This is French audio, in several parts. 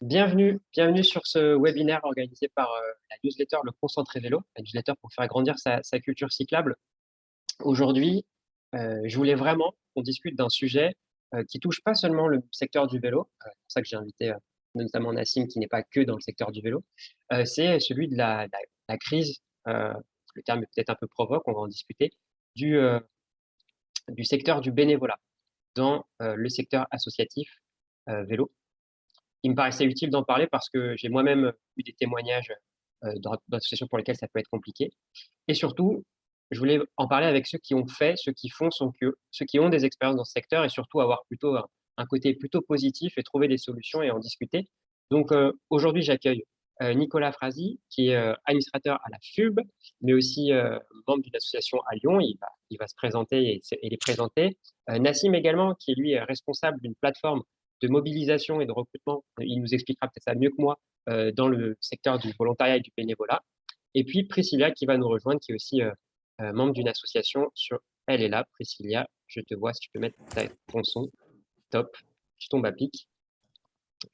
Bienvenue sur ce webinaire organisé par la newsletter Le Concentré Vélo, la newsletter pour faire grandir sa culture cyclable. Aujourd'hui, je voulais vraiment qu'on discute d'un sujet qui touche pas seulement le secteur du vélo, c'est pour ça que j'ai invité notamment Nassim qui n'est pas que dans le secteur du vélo, c'est celui de la crise, le terme est peut-être un peu provoque, on va en discuter, du, euh, du secteur du bénévolat dans le secteur associatif vélo. Il me paraissait utile d'en parler parce que j'ai moi-même eu des témoignages d'associations pour lesquelles ça peut être compliqué. Et surtout, je voulais en parler avec ceux qui ont fait, ceux qui font, ceux qui ont des expériences dans ce secteur et surtout avoir plutôt un côté plutôt positif et trouver des solutions et en discuter. Donc aujourd'hui, j'accueille Nicolas Frasi, qui est administrateur à la FUB, mais aussi membre d'une association à Lyon. Il va se présenter et les présenter. Nassim également, qui est lui responsable d'une plateforme de mobilisation et de recrutement. Il nous expliquera peut-être ça mieux que moi dans le secteur du volontariat et du bénévolat. Et puis Priscilla qui va nous rejoindre, qui est aussi membre d'une association Elle est là. Priscilla, je te vois, si tu peux mettre ton son. Top, tu tombes à pic.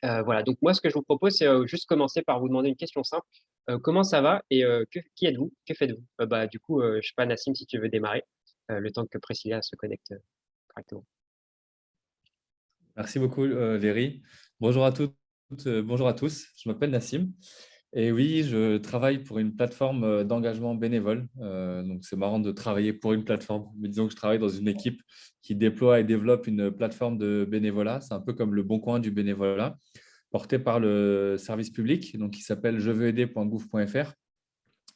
Voilà, donc moi ce que je vous propose, c'est juste commencer par vous demander une question simple. Comment ça va et qui êtes-vous? Que faites-vous? Du coup, je sais pas, Nassim, si tu veux démarrer, le temps que Priscilla se connecte correctement. Merci beaucoup, Léry. Bonjour à toutes, bonjour à tous. Je m'appelle Nassim. Et oui, je travaille pour une plateforme d'engagement bénévole. Donc, c'est marrant de travailler pour une plateforme. Mais disons que je travaille dans une équipe qui déploie et développe une plateforme de bénévolat. C'est un peu comme le Bon Coin du bénévolat, porté par le service public, donc qui s'appelle jeveuxaider.gouv.fr.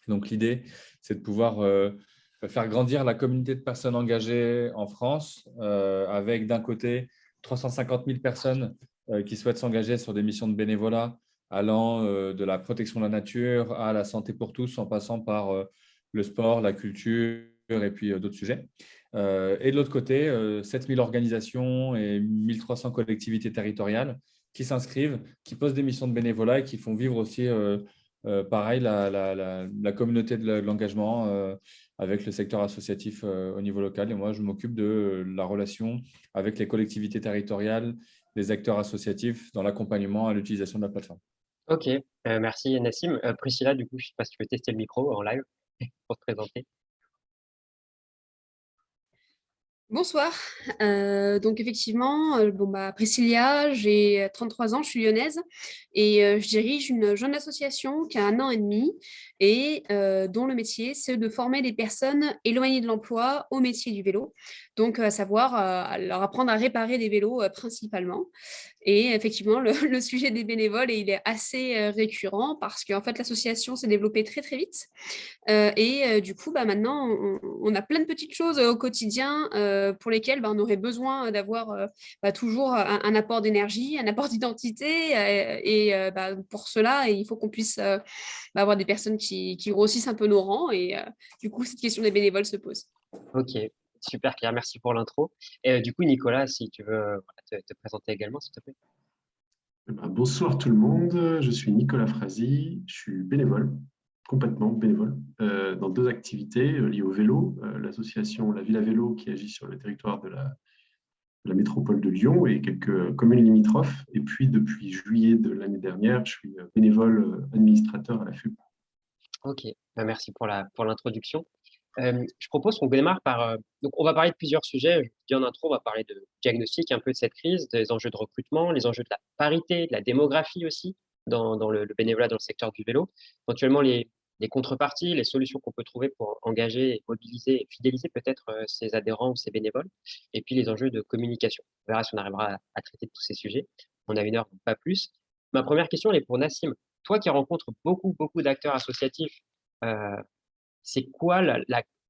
Donc, l'idée, c'est de pouvoir faire grandir la communauté de personnes engagées en France avec d'un côté 350 000 personnes qui souhaitent s'engager sur des missions de bénévolat allant de la protection de la nature à la santé pour tous en passant par le sport, la culture et puis d'autres sujets. Et de l'autre côté, 7 000 organisations et 1 300 collectivités territoriales qui s'inscrivent, qui posent des missions de bénévolat et qui font vivre aussi pareil, la communauté de l'engagement avec le secteur associatif au niveau local. Et moi, je m'occupe de la relation avec les collectivités territoriales, les acteurs associatifs dans l'accompagnement à l'utilisation de la plateforme. Ok, merci Nassim. Priscilla, du coup, je sais pas si tu veux tester le micro en live pour te présenter. Bonsoir. Donc effectivement, Priscilla, j'ai 33 ans, je suis lyonnaise et je dirige une jeune association qui a 1 an et demi et dont le métier, c'est de former des personnes éloignées de l'emploi au métier du vélo. Donc, à savoir leur apprendre à réparer des vélos principalement. Et effectivement, le sujet des bénévoles, il est assez récurrent parce qu'en fait, l'association s'est développée très, très vite. Du coup, maintenant, on a plein de petites choses au quotidien pour lesquelles on aurait besoin d'avoir toujours un apport d'énergie, un apport d'identité. Pour cela, il faut qu'on puisse avoir des personnes qui grossissent un peu nos rangs. Et du coup, cette question des bénévoles se pose. Ok, super clair, merci pour l'intro. Et du coup, Nicolas, si tu veux te présenter également, s'il te plaît. Bonsoir tout le monde, je suis Nicolas Frasi, je suis bénévole, complètement bénévole, dans 2 activités liées au vélo, l'association La Ville à Vélo qui agit sur le territoire de la métropole de Lyon et quelques communes limitrophes. Et puis depuis juillet de l'année dernière, je suis bénévole administrateur à la FUB. Ok, merci pour l'introduction. Je propose qu'on démarre par. Donc, on va parler de plusieurs sujets. Je dis en intro, on va parler de diagnostic un peu de cette crise, des enjeux de recrutement, les enjeux de la parité, de la démographie aussi dans le bénévolat dans le secteur du vélo, éventuellement les contreparties, les solutions qu'on peut trouver pour engager, mobiliser et fidéliser peut-être ses adhérents ou ses bénévoles, et puis les enjeux de communication. On verra si on arrivera à traiter de tous ces sujets. On a 1 heure, pas plus. Ma première question, elle est pour Nassim. Toi qui rencontres beaucoup d'acteurs associatifs, euh, c'est quoi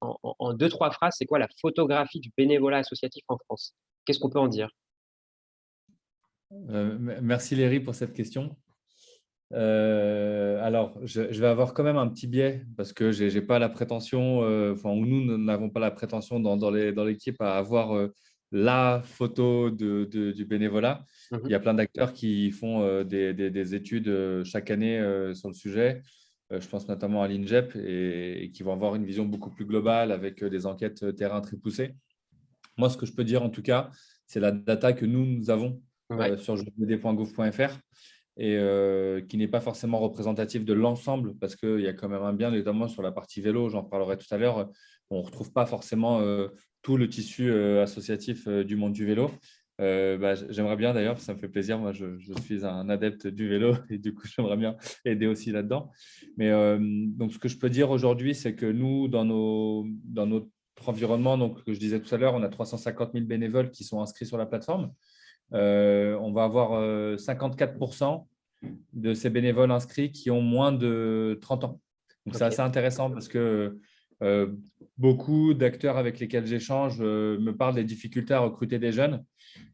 en 2, 3 phrases, c'est quoi la photographie du bénévolat associatif en France? Qu'est-ce qu'on peut en dire? Merci Léry pour cette question. Alors, je vais avoir quand même un petit biais parce que j'ai pas la prétention, nous n'avons pas la prétention dans l'équipe à avoir la photo du bénévolat. Il y a plein d'acteurs qui font des études chaque année sur le sujet. Je pense notamment à l'INJEP et qui vont avoir une vision beaucoup plus globale avec des enquêtes terrain très poussées. Moi, ce que je peux dire en tout cas, c'est la data que nous avons Ouais. sur jevd.gouv.fr. et qui n'est pas forcément représentatif de l'ensemble, parce qu'il y a quand même un bien, notamment sur la partie vélo, j'en parlerai tout à l'heure, on ne retrouve pas forcément tout le tissu associatif du monde du vélo. J'aimerais bien d'ailleurs, ça me fait plaisir, moi je suis un adepte du vélo et du coup j'aimerais bien aider aussi là-dedans. Mais donc ce que je peux dire aujourd'hui, c'est que nous, dans notre environnement, donc, que je disais tout à l'heure, on a 350 000 bénévoles qui sont inscrits sur la plateforme. On va avoir 54% de ces bénévoles inscrits qui ont moins de 30 ans. Donc, c'est assez intéressant parce que beaucoup d'acteurs avec lesquels j'échange me parlent des difficultés à recruter des jeunes.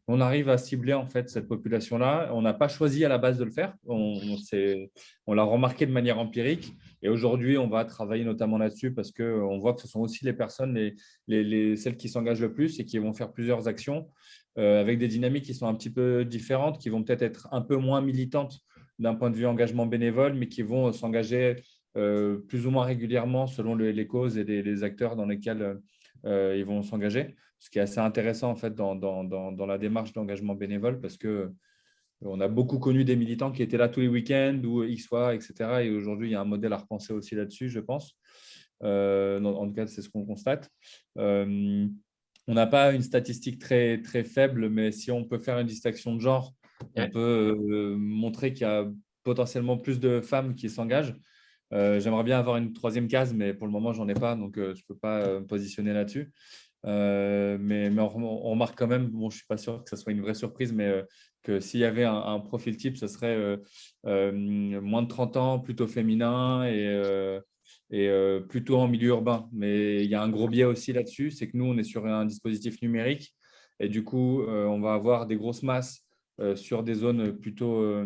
On arrive à cibler en fait cette population-là. On n'a pas choisi à la base de le faire. On l'a remarqué de manière empirique. Et aujourd'hui, on va travailler notamment là-dessus parce qu'on voit que ce sont aussi les personnes, celles qui s'engagent le plus et qui vont faire plusieurs actions avec des dynamiques qui sont un petit peu différentes, qui vont peut-être être un peu moins militantes d'un point de vue engagement bénévole, mais qui vont s'engager plus ou moins régulièrement selon les causes et les acteurs dans lesquels ils vont s'engager. Ce qui est assez intéressant en fait dans la démarche d'engagement bénévole parce que on a beaucoup connu des militants qui étaient là tous les week-ends ou X fois, etc. Et aujourd'hui, il y a un modèle à repenser aussi là-dessus, je pense. En tout cas, c'est ce qu'on constate. On n'a pas une statistique très, très faible, mais si on peut faire une distinction de genre, on peut montrer qu'il y a potentiellement plus de femmes qui s'engagent. J'aimerais bien avoir une troisième case, mais pour le moment, j'en ai pas, donc je ne peux pas me positionner là-dessus. Mais on remarque quand même, bon, je ne suis pas sûr que ce soit une vraie surprise, mais que s'il y avait un profil type, ce serait moins de 30 ans, plutôt féminin et plutôt en milieu urbain. Mais il y a un gros biais aussi là-dessus, c'est que nous, on est sur un dispositif numérique et du coup, on va avoir des grosses masses sur des zones plutôt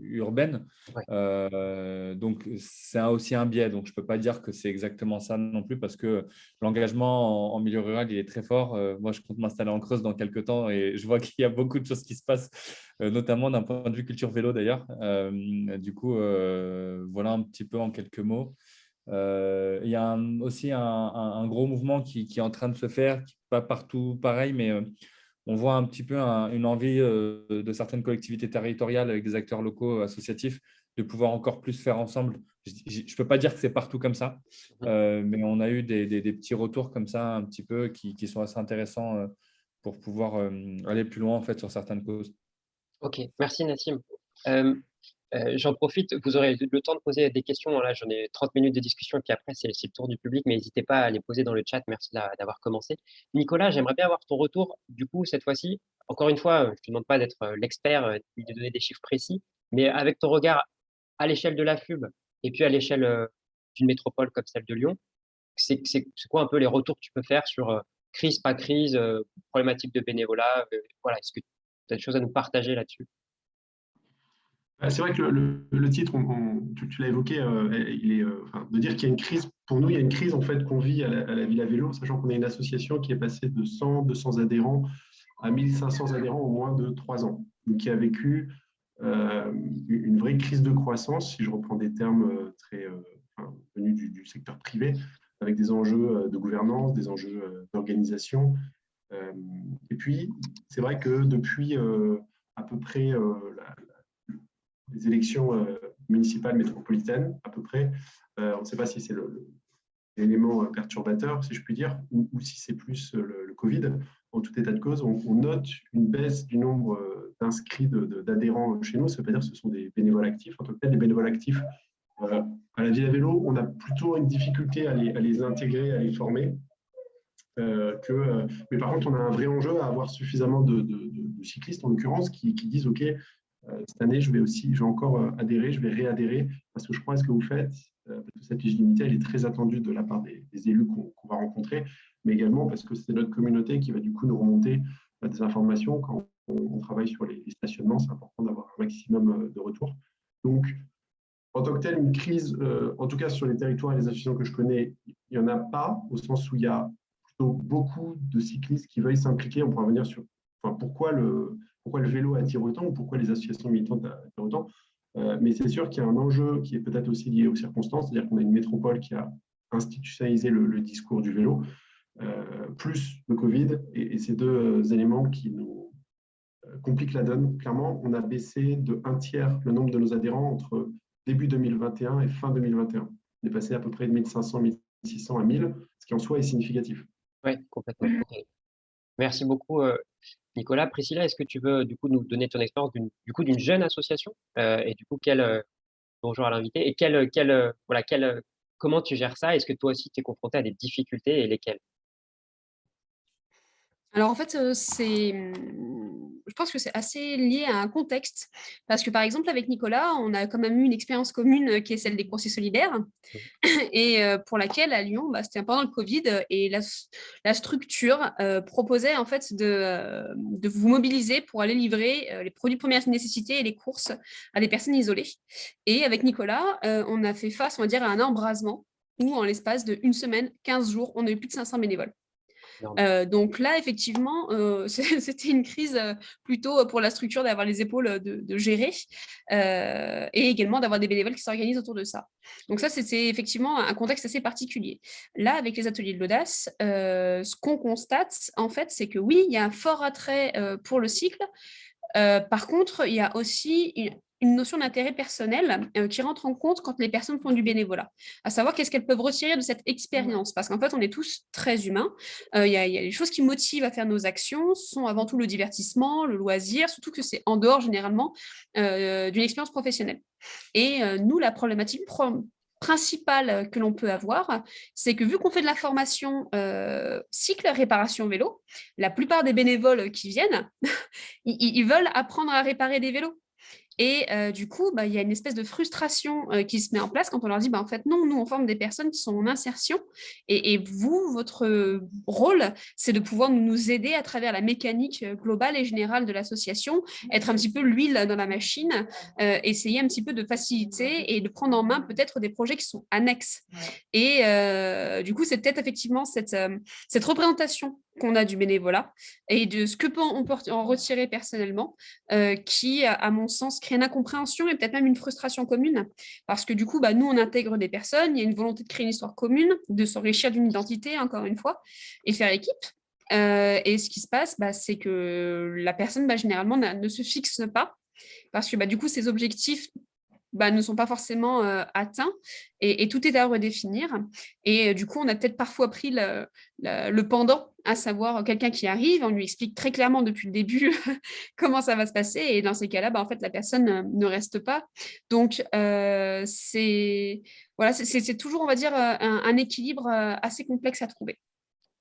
urbaines. Donc, c'est aussi un biais. Donc, je ne peux pas dire que c'est exactement ça non plus parce que l'engagement en milieu rural, il est très fort. Moi, je compte m'installer en Creuse dans quelques temps et je vois qu'il y a beaucoup de choses qui se passent, notamment d'un point de vue culture vélo d'ailleurs. Du coup, voilà un petit peu en quelques mots. Il y a aussi un gros mouvement qui est en train de se faire, pas partout pareil, mais on voit un petit peu une envie de certaines collectivités territoriales avec des acteurs locaux associatifs de pouvoir encore plus faire ensemble. Je ne peux pas dire que c'est partout comme ça, mais on a eu des petits retours comme ça un petit peu qui sont assez intéressants pour pouvoir aller plus loin en fait sur certaines causes. Ok, merci Nassim. J'en profite, vous aurez le temps de poser des questions. Là, j'en ai 30 minutes de discussion et puis après, c'est le tour du public, mais n'hésitez pas à les poser dans le chat. Merci d'avoir commencé. Nicolas, j'aimerais bien avoir ton retour. Du coup, cette fois-ci, encore une fois, je ne te demande pas d'être l'expert ni de donner des chiffres précis, mais avec ton regard à l'échelle de la FUB et puis à l'échelle d'une métropole comme celle de Lyon, c'est quoi un peu les retours que tu peux faire sur crise, pas crise, problématique de bénévolat voilà, est-ce que tu as des choses à nous partager là-dessus? C'est vrai que le titre, tu l'as évoqué, il est, enfin, de dire qu'il y a une crise, pour nous, il y a une crise en fait qu'on vit à la Villa Vélo, sachant qu'on est une association qui est passée de 100, 200 adhérents à 1500 adhérents en moins de 3 ans, donc qui a vécu une vraie crise de croissance, si je reprends des termes venus du secteur privé, avec des enjeux de gouvernance, des enjeux d'organisation. Et puis, c'est vrai que depuis à peu près les élections municipales métropolitaines, à peu près, on ne sait pas si c'est l'élément perturbateur, si je puis dire, ou si c'est plus le Covid. En tout état de cause, on note une baisse du nombre d'inscrits d'adhérents chez nous. Ça veut pas dire que ce sont des bénévoles actifs. En tout cas, les bénévoles actifs, à la Villa Vélo, on a plutôt une difficulté à les intégrer, à les former. Mais par contre, on a un vrai enjeu à avoir suffisamment de cyclistes, en l'occurrence, qui disent, OK, cette année, je vais encore adhérer, je vais réadhérer, parce que je crois à ce que vous faites, parce que cette légitimité, elle est très attendue de la part des élus qu'on va rencontrer, mais également parce que c'est notre communauté qui va du coup nous remonter des informations. Quand on travaille sur les stationnements, c'est important d'avoir un maximum de retours. Donc, en tant que tel, une crise, en tout cas sur les territoires et les associations que je connais, il n'y en a pas, au sens où il y a plutôt beaucoup de cyclistes qui veuillent s'impliquer. On pourra revenir sur pourquoi le vélo attire autant ou pourquoi les associations militantes attirent autant. Mais c'est sûr qu'il y a un enjeu qui est peut-être aussi lié aux circonstances, c'est-à-dire qu'on a une métropole qui a institutionnalisé le discours du vélo, plus le Covid, et ces deux éléments qui nous complique la donne. Clairement, on a baissé de 1/3 le nombre de nos adhérents entre début 2021 et fin 2021. On est passé à peu près de 1500, 1600 à 1000, ce qui en soi est significatif. Oui, complètement. Ok. Merci beaucoup, Nicolas. Priscilla, est-ce que tu veux du coup nous donner ton expérience d'une jeune association et du coup bonjour à l'invité et comment tu gères ça? Est-ce que toi aussi tu es confronté à des difficultés et lesquelles? Alors en fait, je pense que c'est assez lié à un contexte parce que, par exemple, avec Nicolas, on a quand même eu une expérience commune, qui est celle des coursiers solidaires et pour laquelle à Lyon, c'était pendant le covid, et la structure, proposait en fait de vous mobiliser pour aller livrer, les produits de première nécessité et les courses à des personnes isolées. Et avec Nicolas, on a fait face, on va dire, à un embrasement où en l'espace d'1 semaine, 15 jours, on a eu plus de 500 bénévoles. Énorme. Donc là, effectivement, c'était une crise plutôt pour la structure d'avoir les épaules de gérer et également d'avoir des bénévoles qui s'organisent autour de ça. Donc ça, c'était effectivement un contexte assez particulier. Là, avec les ateliers de l'audace, ce qu'on constate, en fait, c'est que oui, il y a un fort attrait pour le cycle. Par contre, il y a aussi une notion d'intérêt personnel qui rentre en compte quand les personnes font du bénévolat, à savoir qu'est-ce qu'elles peuvent retirer de cette expérience, parce qu'en fait, on est tous très humains. Il y a les choses qui motivent à faire nos actions, sont avant tout le divertissement, le loisir, surtout que c'est en dehors généralement d'une expérience professionnelle. Et nous, la problématique principale que l'on peut avoir, c'est que vu qu'on fait de la formation cycle réparation vélo, la plupart des bénévoles qui viennent, ils veulent apprendre à réparer des vélos. Et du coup, il y a une espèce de frustration qui se met en place quand on leur dit, en fait, non, nous, on forme des personnes qui sont en insertion. Et vous, votre rôle, c'est de pouvoir nous aider à travers la mécanique globale et générale de l'association, être un petit peu l'huile dans la machine, essayer un petit peu de faciliter et de prendre en main peut-être des projets qui sont annexes. Et du coup, c'est peut-être effectivement cette représentation qu'on a du bénévolat et de ce que on peut en retirer personnellement, qui, à mon sens, crée une incompréhension et peut-être même une frustration commune. Parce que du coup, nous, on intègre des personnes, il y a une volonté de créer une histoire commune, de s'enrichir d'une identité, encore une fois, et faire équipe. Et ce qui se passe, c'est que la personne, généralement, ne se fixe pas. Parce que du coup, ses objectifs ne sont pas forcément atteints et tout est à redéfinir. Et du coup, on a peut-être parfois pris le pendant, à savoir quelqu'un qui arrive, on lui explique très clairement depuis le début comment ça va se passer et dans ces cas-là, en fait, la personne ne reste pas. Donc, c'est toujours, on va dire, un équilibre assez complexe à trouver.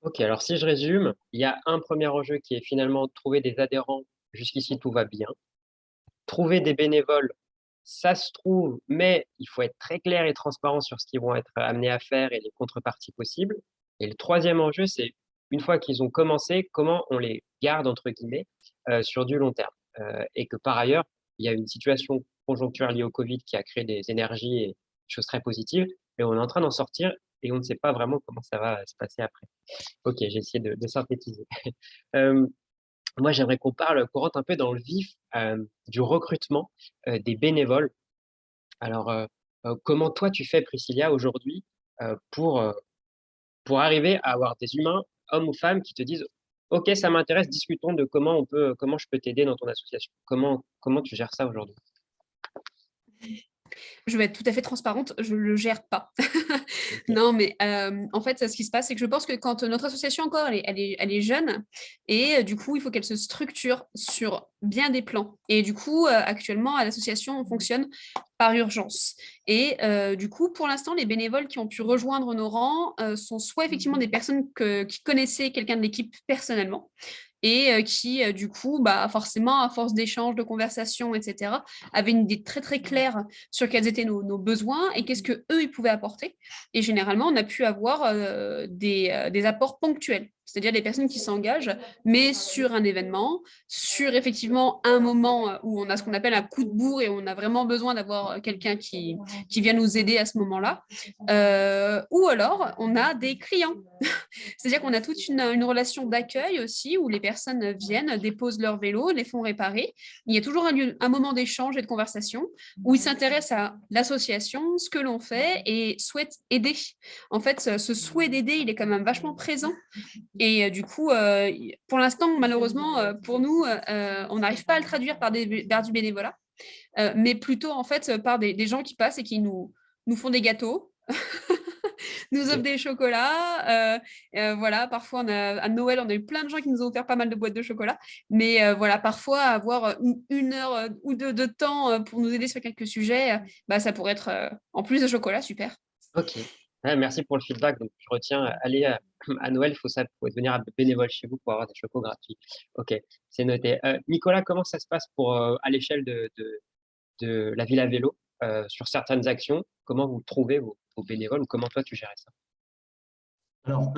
Ok, alors si je résume, il y a un premier enjeu qui est finalement trouver des adhérents. Jusqu'ici, tout va bien. Trouver des bénévoles, ça se trouve, mais il faut être très clair et transparent sur ce qu'ils vont être amenés à faire et les contreparties possibles. Et le troisième enjeu, c'est une fois qu'ils ont commencé, comment on les garde, entre guillemets, sur du long terme. Et que par ailleurs, il y a une situation conjoncturelle liée au Covid qui a créé des énergies et des choses très positives, et on est en train d'en sortir et on ne sait pas vraiment comment ça va se passer après. Ok, j'ai essayé de synthétiser. Moi, j'aimerais qu'on rentre un peu dans le vif du recrutement des bénévoles. Alors, comment toi tu fais, Priscilla, aujourd'hui pour arriver à avoir des humains, hommes ou femmes, qui te disent, OK, ça m'intéresse, discutons de comment je peux t'aider dans ton association. Comment tu gères ça aujourd'hui? Je vais être tout à fait transparente, je ne le gère pas. Ok. Non, mais en fait, ce qui se passe, c'est que je pense que quand notre association encore, elle est jeune, et du coup, il faut qu'elle se structure sur bien des plans. Et du coup, actuellement, à l'association, on fonctionne par urgence. Et du coup, pour l'instant, les bénévoles qui ont pu rejoindre nos rangs sont soit effectivement des personnes qui connaissaient quelqu'un de l'équipe personnellement, et qui, du coup, forcément, à force d'échanges, de conversations, etc., avaient une idée très, très claire sur quels étaient nos besoins et qu'est-ce qu'eux, ils pouvaient apporter. Et généralement, on a pu avoir des apports ponctuels, c'est-à-dire des personnes qui s'engagent, mais sur un événement, sur effectivement un moment où on a ce qu'on appelle un coup de bourre et on a vraiment besoin d'avoir quelqu'un qui vient nous aider à ce moment-là. Ou alors, on a des clients. C'est-à-dire qu'on a toute une relation d'accueil aussi, où les personnes viennent, déposent leur vélo, les font réparer. Il y a toujours un moment d'échange et de conversation où ils s'intéressent à l'association, ce que l'on fait et souhaitent aider. En fait, ce souhait d'aider, il est quand même vachement présent Et du coup, pour l'instant, malheureusement, pour nous, on n'arrive pas à le traduire vers du bénévolat, mais plutôt en fait par des gens qui passent et qui nous font des gâteaux, nous offrent Ok. des chocolats. Voilà, parfois à Noël, on a eu plein de gens qui nous ont offert pas mal de boîtes de chocolat. Mais voilà, parfois avoir une heure ou deux de temps pour nous aider sur quelques sujets, bah, ça pourrait être en plus de chocolat, super. Ok. Ouais, merci pour le feedback. Donc, je retiens, aller à Noël, faut devenir bénévole chez vous pour avoir des chocos gratuits. Ok, c'est noté. Nicolas, comment ça se passe à l'échelle de la ville à vélo sur certaines actions? Comment vous trouvez vos bénévoles ou comment toi tu gères ça? Alors,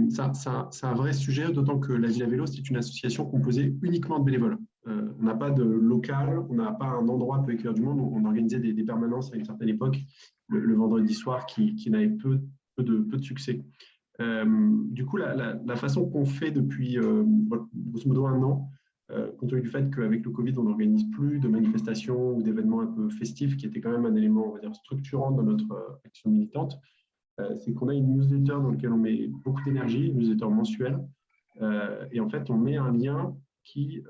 c'est un vrai sujet, d'autant que la Ville à Vélo, c'est une association composée uniquement de bénévoles. On n'a pas de local, on n'a pas un endroit pour accueillir du monde. On organisait des permanences à une certaine époque, le vendredi soir, qui n'avaient peu de succès. Du coup, la façon qu'on fait depuis grosso modo 1 an, compte tenu du fait qu'avec le Covid, on n'organise plus de manifestations ou d'événements un peu festifs, qui étaient quand même un élément, on va dire, structurant dans notre action militante, c'est qu'on a une newsletter dans laquelle on met beaucoup d'énergie, une newsletter mensuelle, et en fait, on met un lien qui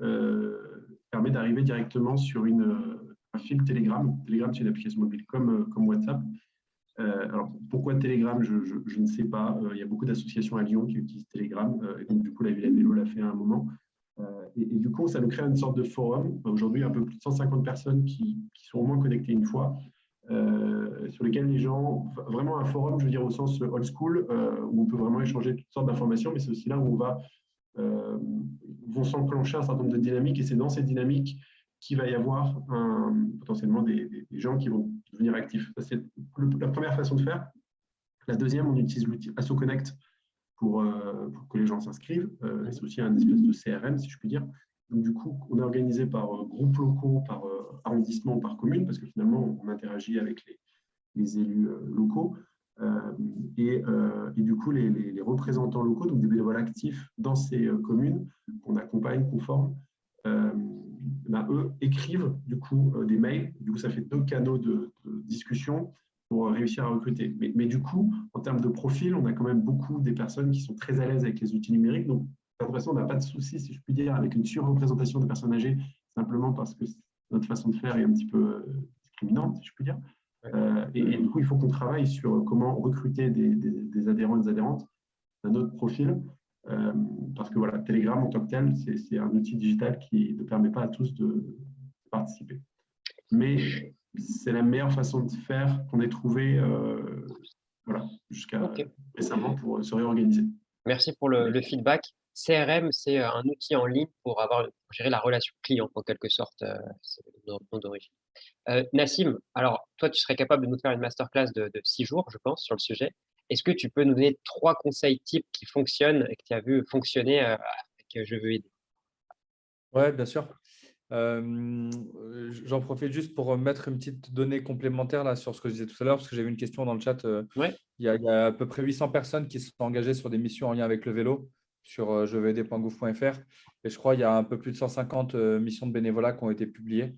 permet d'arriver directement sur un fil Telegram. Telegram, c'est une application mobile comme WhatsApp. Alors, pourquoi Telegram, je ne sais pas. Il y a beaucoup d'associations à Lyon qui utilisent Telegram, et donc du coup, la Ville à Vélo l'a fait à un moment. Et du coup, ça nous crée une sorte de forum. Aujourd'hui, un peu plus de 150 personnes qui sont au moins connectées une fois, sur lesquels les gens, vraiment un forum, je veux dire au sens old school, où on peut vraiment échanger toutes sortes d'informations, mais c'est aussi là où vont s'enclencher un certain nombre de dynamiques, et c'est dans ces dynamiques qu'il va y avoir potentiellement des gens qui vont devenir actifs. Ça, c'est la première façon de faire. La deuxième, on utilise l'outil AssoConnect pour que les gens s'inscrivent. C'est aussi un espèce de CRM, si je puis dire. Donc, du coup, on est organisé par groupes locaux, par arrondissement, par commune, parce que finalement, on interagit avec les élus locaux. Et du coup, les représentants locaux, donc des bénévoles actifs dans ces communes, qu'on accompagne, qu'on forme, eux écrivent du coup des mails. Du coup, ça fait 2 canaux de discussion pour réussir à recruter. Mais du coup, en termes de profil, on a quand même beaucoup des personnes qui sont très à l'aise avec les outils numériques. Donc, de toute façon, on n'a pas de souci, si je puis dire, avec une surreprésentation de personnes âgées, simplement parce que notre façon de faire est un petit peu discriminante, si je puis dire. Et du coup, il faut qu'on travaille sur comment recruter des adhérents et des adhérentes d'un autre profil. Parce que voilà, Telegram en tant que tel, c'est un outil digital qui ne permet pas à tous de participer. Mais c'est la meilleure façon de faire qu'on ait trouvé jusqu'à récemment pour se réorganiser. Merci pour le feedback. CRM, c'est un outil en ligne pour gérer la relation client, en quelque sorte. C'est le nom d'origine. Nassim, alors toi, tu serais capable de nous faire une masterclass de 6 jours, je pense, sur le sujet. Est-ce que tu peux nous donner 3 conseils types qui fonctionnent et que tu as vu fonctionner avec Je veux aider? Ouais, bien sûr. J'en profite juste pour mettre une petite donnée complémentaire là, sur ce que je disais tout à l'heure, parce que j'avais une question dans le chat. Ouais. Il y a à peu près 800 personnes qui se sont engagées sur des missions en lien avec le vélo sur jeveuxaider.gouv.fr. Et je crois qu'il y a un peu plus de 150 missions de bénévolat qui ont été publiées.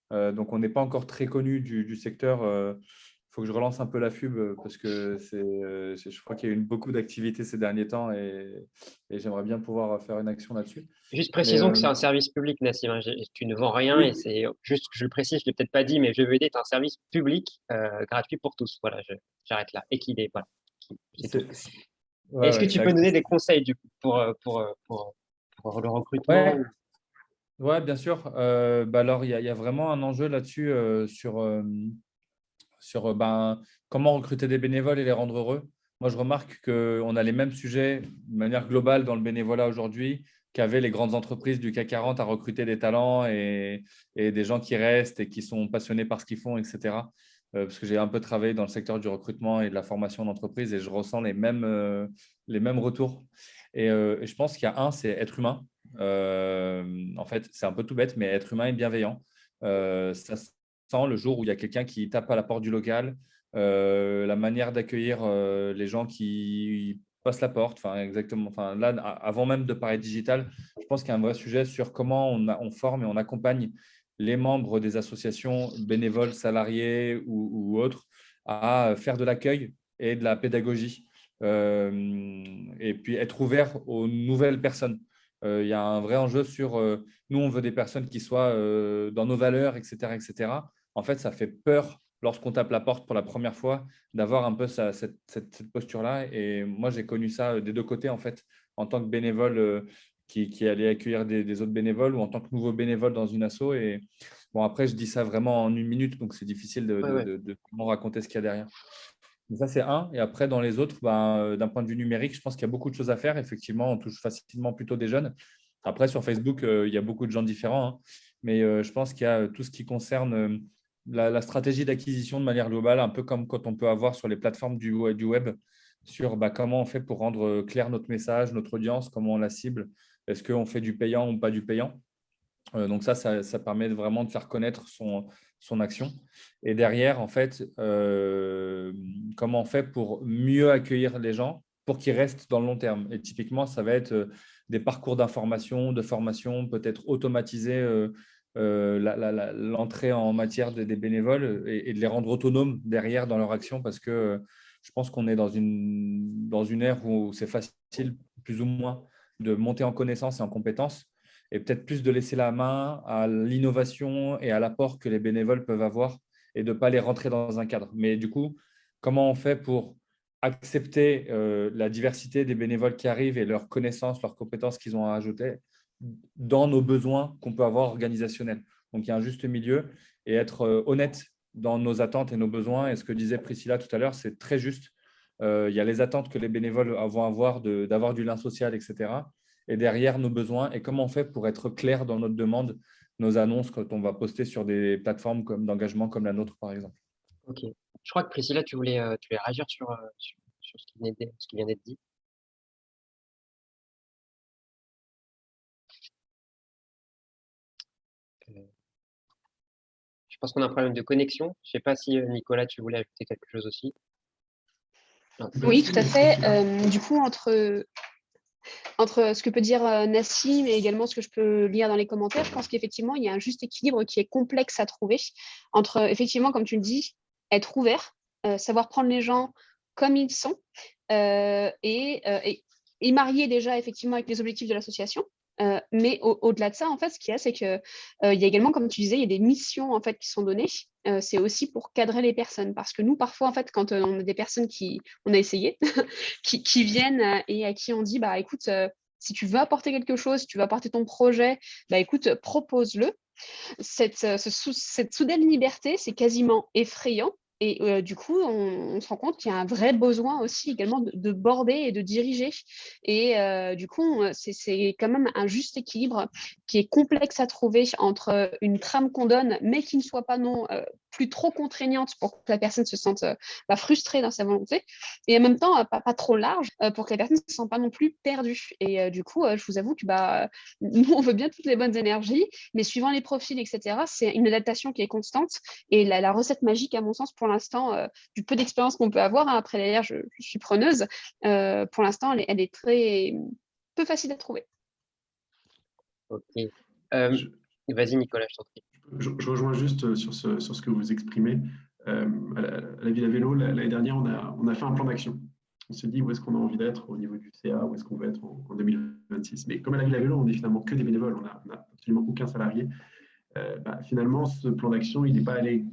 Donc, on n'est pas encore très connu du secteur. Il faut que je relance un peu la FUB parce que je crois qu'il y a eu beaucoup d'activités ces derniers temps et j'aimerais bien pouvoir faire une action là-dessus. Juste Mais précisons que c'est un service public, Nassim, hein. Tu ne vends rien et c'est juste, je le précise, je ne l'ai peut-être pas dit, mais Je veux aider est un service public gratuit pour tous. Voilà, j'arrête là. Équidé, voilà. C'est tout. Est-ce que tu c'est peux nous donner des conseils du coup, pour le recrutement? Ouais, bien sûr. Alors, il y a vraiment un enjeu là-dessus sur comment recruter des bénévoles et les rendre heureux. Moi, je remarque qu'on a les mêmes sujets de manière globale dans le bénévolat aujourd'hui qu'avaient les grandes entreprises du CAC 40 à recruter des talents et des gens qui restent et qui sont passionnés par ce qu'ils font, etc. Parce que j'ai un peu travaillé dans le secteur du recrutement et de la formation d'entreprise et je ressens les mêmes retours. Et je pense qu'il y a c'est être humain. En fait, c'est un peu tout bête, mais être humain et bienveillant. Ça sent le jour où il y a quelqu'un qui tape à la porte du local, la manière d'accueillir les gens qui passent la porte, exactement. Là, avant même de parler digital, je pense qu'il y a un vrai sujet sur comment on forme et on accompagne les membres des associations bénévoles, salariés ou autres à faire de l'accueil et de la pédagogie. et puis être ouvert aux nouvelles personnes. Il y a un vrai enjeu sur nous, on veut des personnes qui soient dans nos valeurs, etc., etc. En fait, ça fait peur lorsqu'on tape la porte pour la première fois d'avoir un peu cette posture-là. Et moi, j'ai connu ça des deux côtés, en fait, en tant que bénévole qui allait accueillir des autres bénévoles ou en tant que nouveau bénévole dans une asso. Et bon, après, je dis ça vraiment en une minute, donc c'est difficile Ouais. de vraiment raconter ce qu'il y a derrière. Donc ça, c'est un. Et après, dans les autres, d'un point de vue numérique, je pense qu'il y a beaucoup de choses à faire. Effectivement, on touche facilement plutôt des jeunes. Après, sur Facebook, il y a beaucoup de gens différents, hein. Mais je pense qu'il y a tout ce qui concerne la stratégie d'acquisition de manière globale, un peu comme quand on peut avoir sur les plateformes du web, sur comment on fait pour rendre clair notre message, notre audience, comment on la cible. Est-ce qu'on fait du payant ou pas du payant? Donc ça permet vraiment de faire connaître son action. Et derrière, en fait, comment on fait pour mieux accueillir les gens pour qu'ils restent dans le long terme? Et typiquement, ça va être des parcours d'information, de formation, peut-être automatiser l'entrée en matière des bénévoles et de les rendre autonomes derrière dans leur action parce que je pense qu'on est dans une ère où c'est facile, plus ou moins, de monter en connaissance et en compétences et peut-être plus de laisser la main à l'innovation et à l'apport que les bénévoles peuvent avoir et de ne pas les rentrer dans un cadre. Mais du coup, comment on fait pour accepter la diversité des bénévoles qui arrivent et leurs connaissances, leurs compétences qu'ils ont à ajouter dans nos besoins qu'on peut avoir organisationnels. Donc, il y a un juste milieu et être honnête dans nos attentes et nos besoins. Et ce que disait Priscilla tout à l'heure, c'est très juste. Il y a les attentes que les bénévoles vont avoir d'avoir du lien social, etc. Et derrière nos besoins et comment on fait pour être clair dans notre demande, nos annonces quand on va poster sur des plateformes d'engagement comme la nôtre, par exemple. Ok. Je crois que Priscilla, tu voulais réagir sur ce qui vient d'être dit. Euh, Je pense qu'on a un problème de connexion. Je ne sais pas si Nicolas, tu voulais ajouter quelque chose aussi. Non. Oui, tout à fait. Du coup, entre ce que peut dire Nassim et également ce que je peux lire dans les commentaires, je pense qu'effectivement, il y a un juste équilibre qui est complexe à trouver entre, effectivement, comme tu le dis, être ouvert, savoir prendre les gens comme ils sont et marier déjà effectivement avec les objectifs de l'association. Mais au-delà de ça, en fait, ce qu'il y a, c'est que il y a également, comme tu disais, il y a des missions en fait qui sont données. C'est aussi pour cadrer les personnes, parce que nous, parfois, en fait, quand on a des personnes on a essayé, qui viennent et à qui on dit, bah écoute, si tu veux apporter quelque chose, si tu veux apporter ton projet, bah écoute, propose-le. Cette soudaine liberté, c'est quasiment effrayant. Et du coup, on se rend compte qu'il y a un vrai besoin aussi également de border et de diriger. Et du coup, c'est quand même un juste équilibre qui est complexe à trouver entre une trame qu'on donne, mais qui ne soit pas non plus trop contraignante pour que la personne se sente frustrée dans sa volonté, et en même temps pas trop large pour que la personne ne se sente pas non plus perdue. Et du coup, je vous avoue que nous, on veut bien toutes les bonnes énergies, mais suivant les profils, etc., c'est une adaptation qui est constante. Et la recette magique, à mon sens, pour l'instant, du peu d'expérience qu'on peut avoir, hein, après d'ailleurs, je suis preneuse, pour l'instant, elle est très peu facile à trouver. Ok. Je, Vas-y, Nicolas, je t'en prie. je rejoins juste sur ce que vous exprimez. À la Villa Vélo, l'année dernière, on a fait un plan d'action. On s'est dit où est-ce qu'on a envie d'être au niveau du CA, où est-ce qu'on veut être en 2026. Mais comme à la Villa Vélo, on n'est finalement que des bénévoles, on n'a absolument aucun salarié. Finalement, ce plan d'action, il n'est pas allé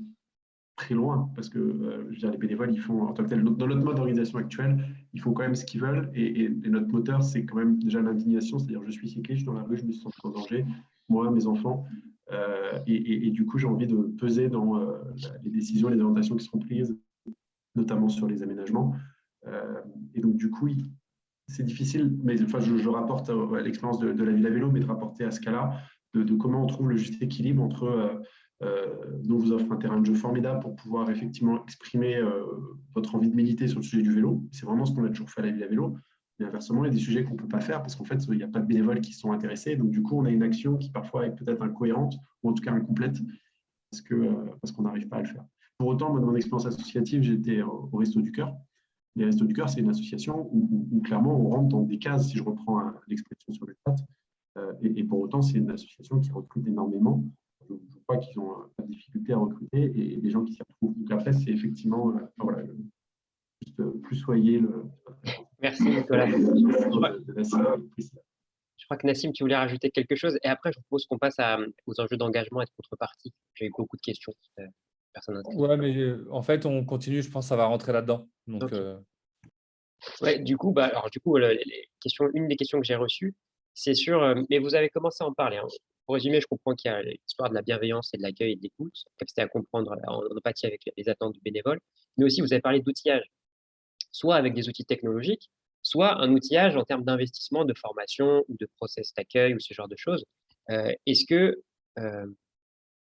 très loin parce que je veux dire, les bénévoles, ils font en tant que tel, dans notre mode d'organisation actuel, ils font quand même ce qu'ils veulent et notre moteur, c'est quand même déjà l'indignation, c'est-à-dire je suis cycliste, je suis dans la rue, je me sens en danger, moi, mes enfants, et du coup, j'ai envie de peser dans les décisions, les orientations qui seront prises, notamment sur les aménagements. Et donc, du coup, c'est difficile, mais enfin, je rapporte à l'expérience de la Villa Vélo, mais de rapporter à ce cas-là, de comment on trouve le juste équilibre entre nous vous offre un terrain de jeu formidable pour pouvoir effectivement exprimer votre envie de militer sur le sujet du vélo. C'est vraiment ce qu'on a toujours fait à la Villa Vélo. Mais inversement, il y a des sujets qu'on ne peut pas faire parce qu'en fait, il n'y a pas de bénévoles qui sont intéressés. Donc, du coup, on a une action qui parfois est peut-être incohérente ou en tout cas incomplète parce qu'on n'arrive pas à le faire. Pour autant, moi, dans mon expérience associative, j'étais au Resto du Cœur. Les Restos du Cœur, c'est une association où clairement on rentre dans des cases, si je reprends l'expression sur le chat, et pour autant, c'est une association qui recrute énormément. Je crois qu'ils ont pas de difficulté à recruter et des gens qui s'y retrouvent. Donc après, c'est effectivement, voilà, juste plus soyer le. Merci, Nicolas. De Nassim et Priscilla. Je crois que Nassim, tu voulais rajouter quelque chose. Et après, je propose qu'on passe aux enjeux d'engagement et de contrepartie. J'ai eu beaucoup de questions. Personne inscrite. Ouais, mais en fait, on continue, je pense que ça va rentrer là-dedans. Donc, Ok. Ouais, du coup, une des questions que j'ai reçues, c'est sur, mais vous avez commencé à en parler, hein. Pour résumer, je comprends qu'il y a l'histoire de la bienveillance et de l'accueil et de l'écoute, capacité à comprendre en empathie avec les attentes du bénévole, mais aussi vous avez parlé d'outillage, soit avec des outils technologiques, soit un outillage en termes d'investissement, de formation ou de process d'accueil ou ce genre de choses. Euh, est-ce que, euh,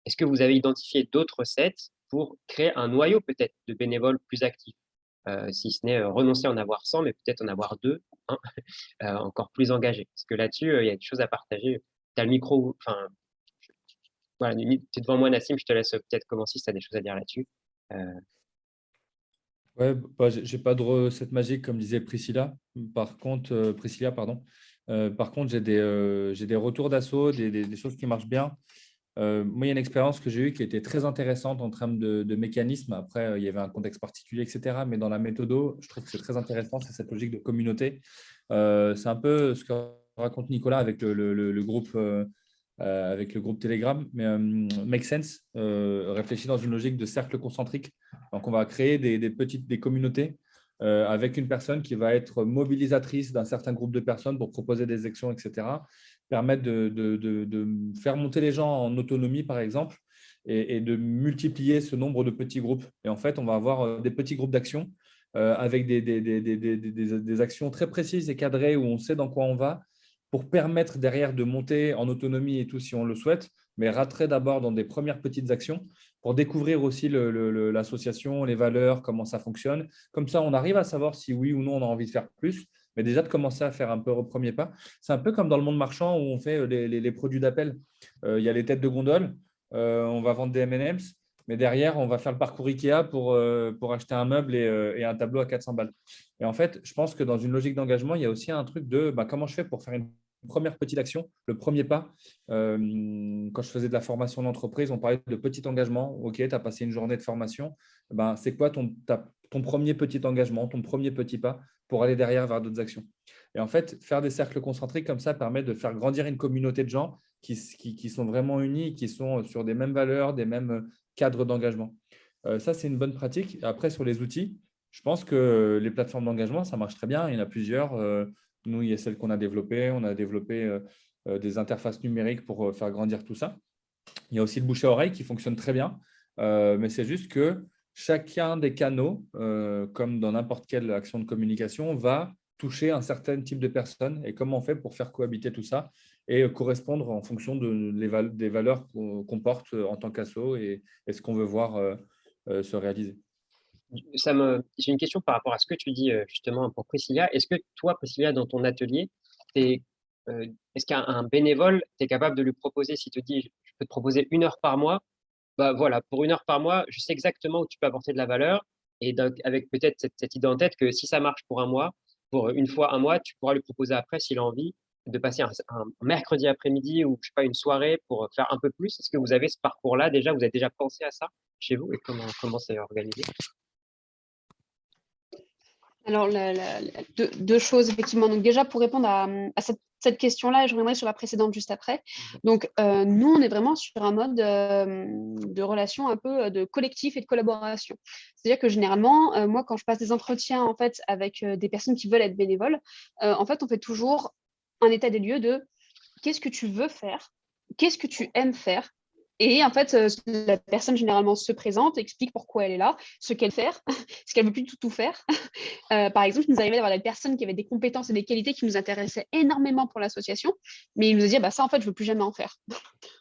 est-ce que vous avez identifié d'autres sets pour créer un noyau peut-être de bénévoles plus actifs? Si ce n'est renoncer à en avoir 100, mais peut-être en avoir deux, un, encore plus engagés. Parce que là-dessus, il y a des choses à partager. Tu as le micro, enfin, voilà, tu es devant moi, Nassim, je te laisse peut-être commencer si tu as des choses à dire là-dessus. Euh, ouais, bah, j'ai pas de recette magique, comme disait Priscilla. Par contre, Priscilla, pardon. Par contre, j'ai des retours d'assaut, des choses qui marchent bien. Moi, il y a une expérience que j'ai eue qui était très intéressante en termes de mécanisme. Après, il y avait un contexte particulier, etc. Mais dans la méthodo, je trouve que c'est très intéressant, c'est cette logique de communauté. C'est un peu ce que raconte Nicolas avec le groupe Telegram. Mais Make Sense réfléchit dans une logique de cercle concentrique. Donc, on va créer des communautés avec une personne qui va être mobilisatrice d'un certain groupe de personnes pour proposer des actions, etc. Permettre de faire monter les gens en autonomie, par exemple, et de multiplier ce nombre de petits groupes. Et en fait, on va avoir des petits groupes d'actions avec des actions très précises et cadrées où on sait dans quoi on va pour permettre derrière de monter en autonomie et tout si on le souhaite, mais rentrer d'abord dans des premières petites actions pour découvrir aussi l'association, les valeurs, comment ça fonctionne. Comme ça, on arrive à savoir si oui ou non on a envie de faire plus, mais déjà de commencer à faire un peu au premier pas. C'est un peu comme dans le monde marchand où on fait les produits d'appel. Il y a les têtes de gondole, on va vendre des M&M's, mais derrière, on va faire le parcours Ikea pour acheter un meuble et un tableau à 400 balles. Et en fait, je pense que dans une logique d'engagement, il y a aussi un truc de comment je fais pour faire une première petite action, le premier pas. Quand je faisais de la formation d'entreprise, on parlait de petit engagement. OK, tu as passé une journée de formation. C'est quoi ton premier petit engagement, ton premier petit pas pour aller derrière vers d'autres actions? Et en fait, faire des cercles concentriques comme ça permet de faire grandir une communauté de gens qui sont vraiment unis, qui sont sur des mêmes valeurs, des mêmes cadres d'engagement. Ça, c'est une bonne pratique. Après, sur les outils, je pense que les plateformes d'engagement, ça marche très bien. Il y en a plusieurs. Nous, il y a celle qu'on a développée. On a développé des interfaces numériques pour faire grandir tout ça. Il y a aussi le bouche à oreille qui fonctionne très bien. Mais c'est juste que chacun des canaux, comme dans n'importe quelle action de communication, va toucher un certain type de personnes. Et comment on fait pour faire cohabiter tout ça et correspondre en fonction des valeurs qu'on porte en tant qu'asso et ce qu'on veut voir se réaliser. J'ai une question par rapport à ce que tu dis justement pour Priscilla. Est-ce que toi, Priscilla, dans ton atelier, est-ce qu'un bénévole, tu es capable de lui proposer, s'il te dit, je peux te proposer 1 heure par mois, bah voilà, pour 1 heure par mois, je sais exactement où tu peux apporter de la valeur. Et donc, avec peut-être cette idée en tête que si ça marche pour un mois, pour une fois un mois, tu pourras lui proposer après, s'il a envie, de passer un mercredi après-midi ou je sais pas, une soirée pour faire un peu plus. Est-ce que vous avez ce parcours-là déjà? Vous avez déjà pensé à ça chez vous et comment c'est organisé? Alors, deux choses, effectivement. Donc, déjà, pour répondre à cette question-là, je reviendrai sur la précédente juste après. Donc, nous, on est vraiment sur un mode de relation un peu de collectif et de collaboration. C'est-à-dire que généralement, moi, quand je passe des entretiens en fait, avec des personnes qui veulent être bénévoles, en fait, on fait toujours un état des lieux de qu'est-ce que tu veux faire, qu'est-ce que tu aimes faire. Et en fait, la personne généralement se présente, explique pourquoi elle est là, ce qu'elle fait, ce qu'elle veut plus tout faire. Par exemple, il nous arrivait d'avoir des personnes qui avaient des compétences et des qualités qui nous intéressaient énormément pour l'association, mais ils nous disaient, ça, en fait, je veux plus jamais en faire.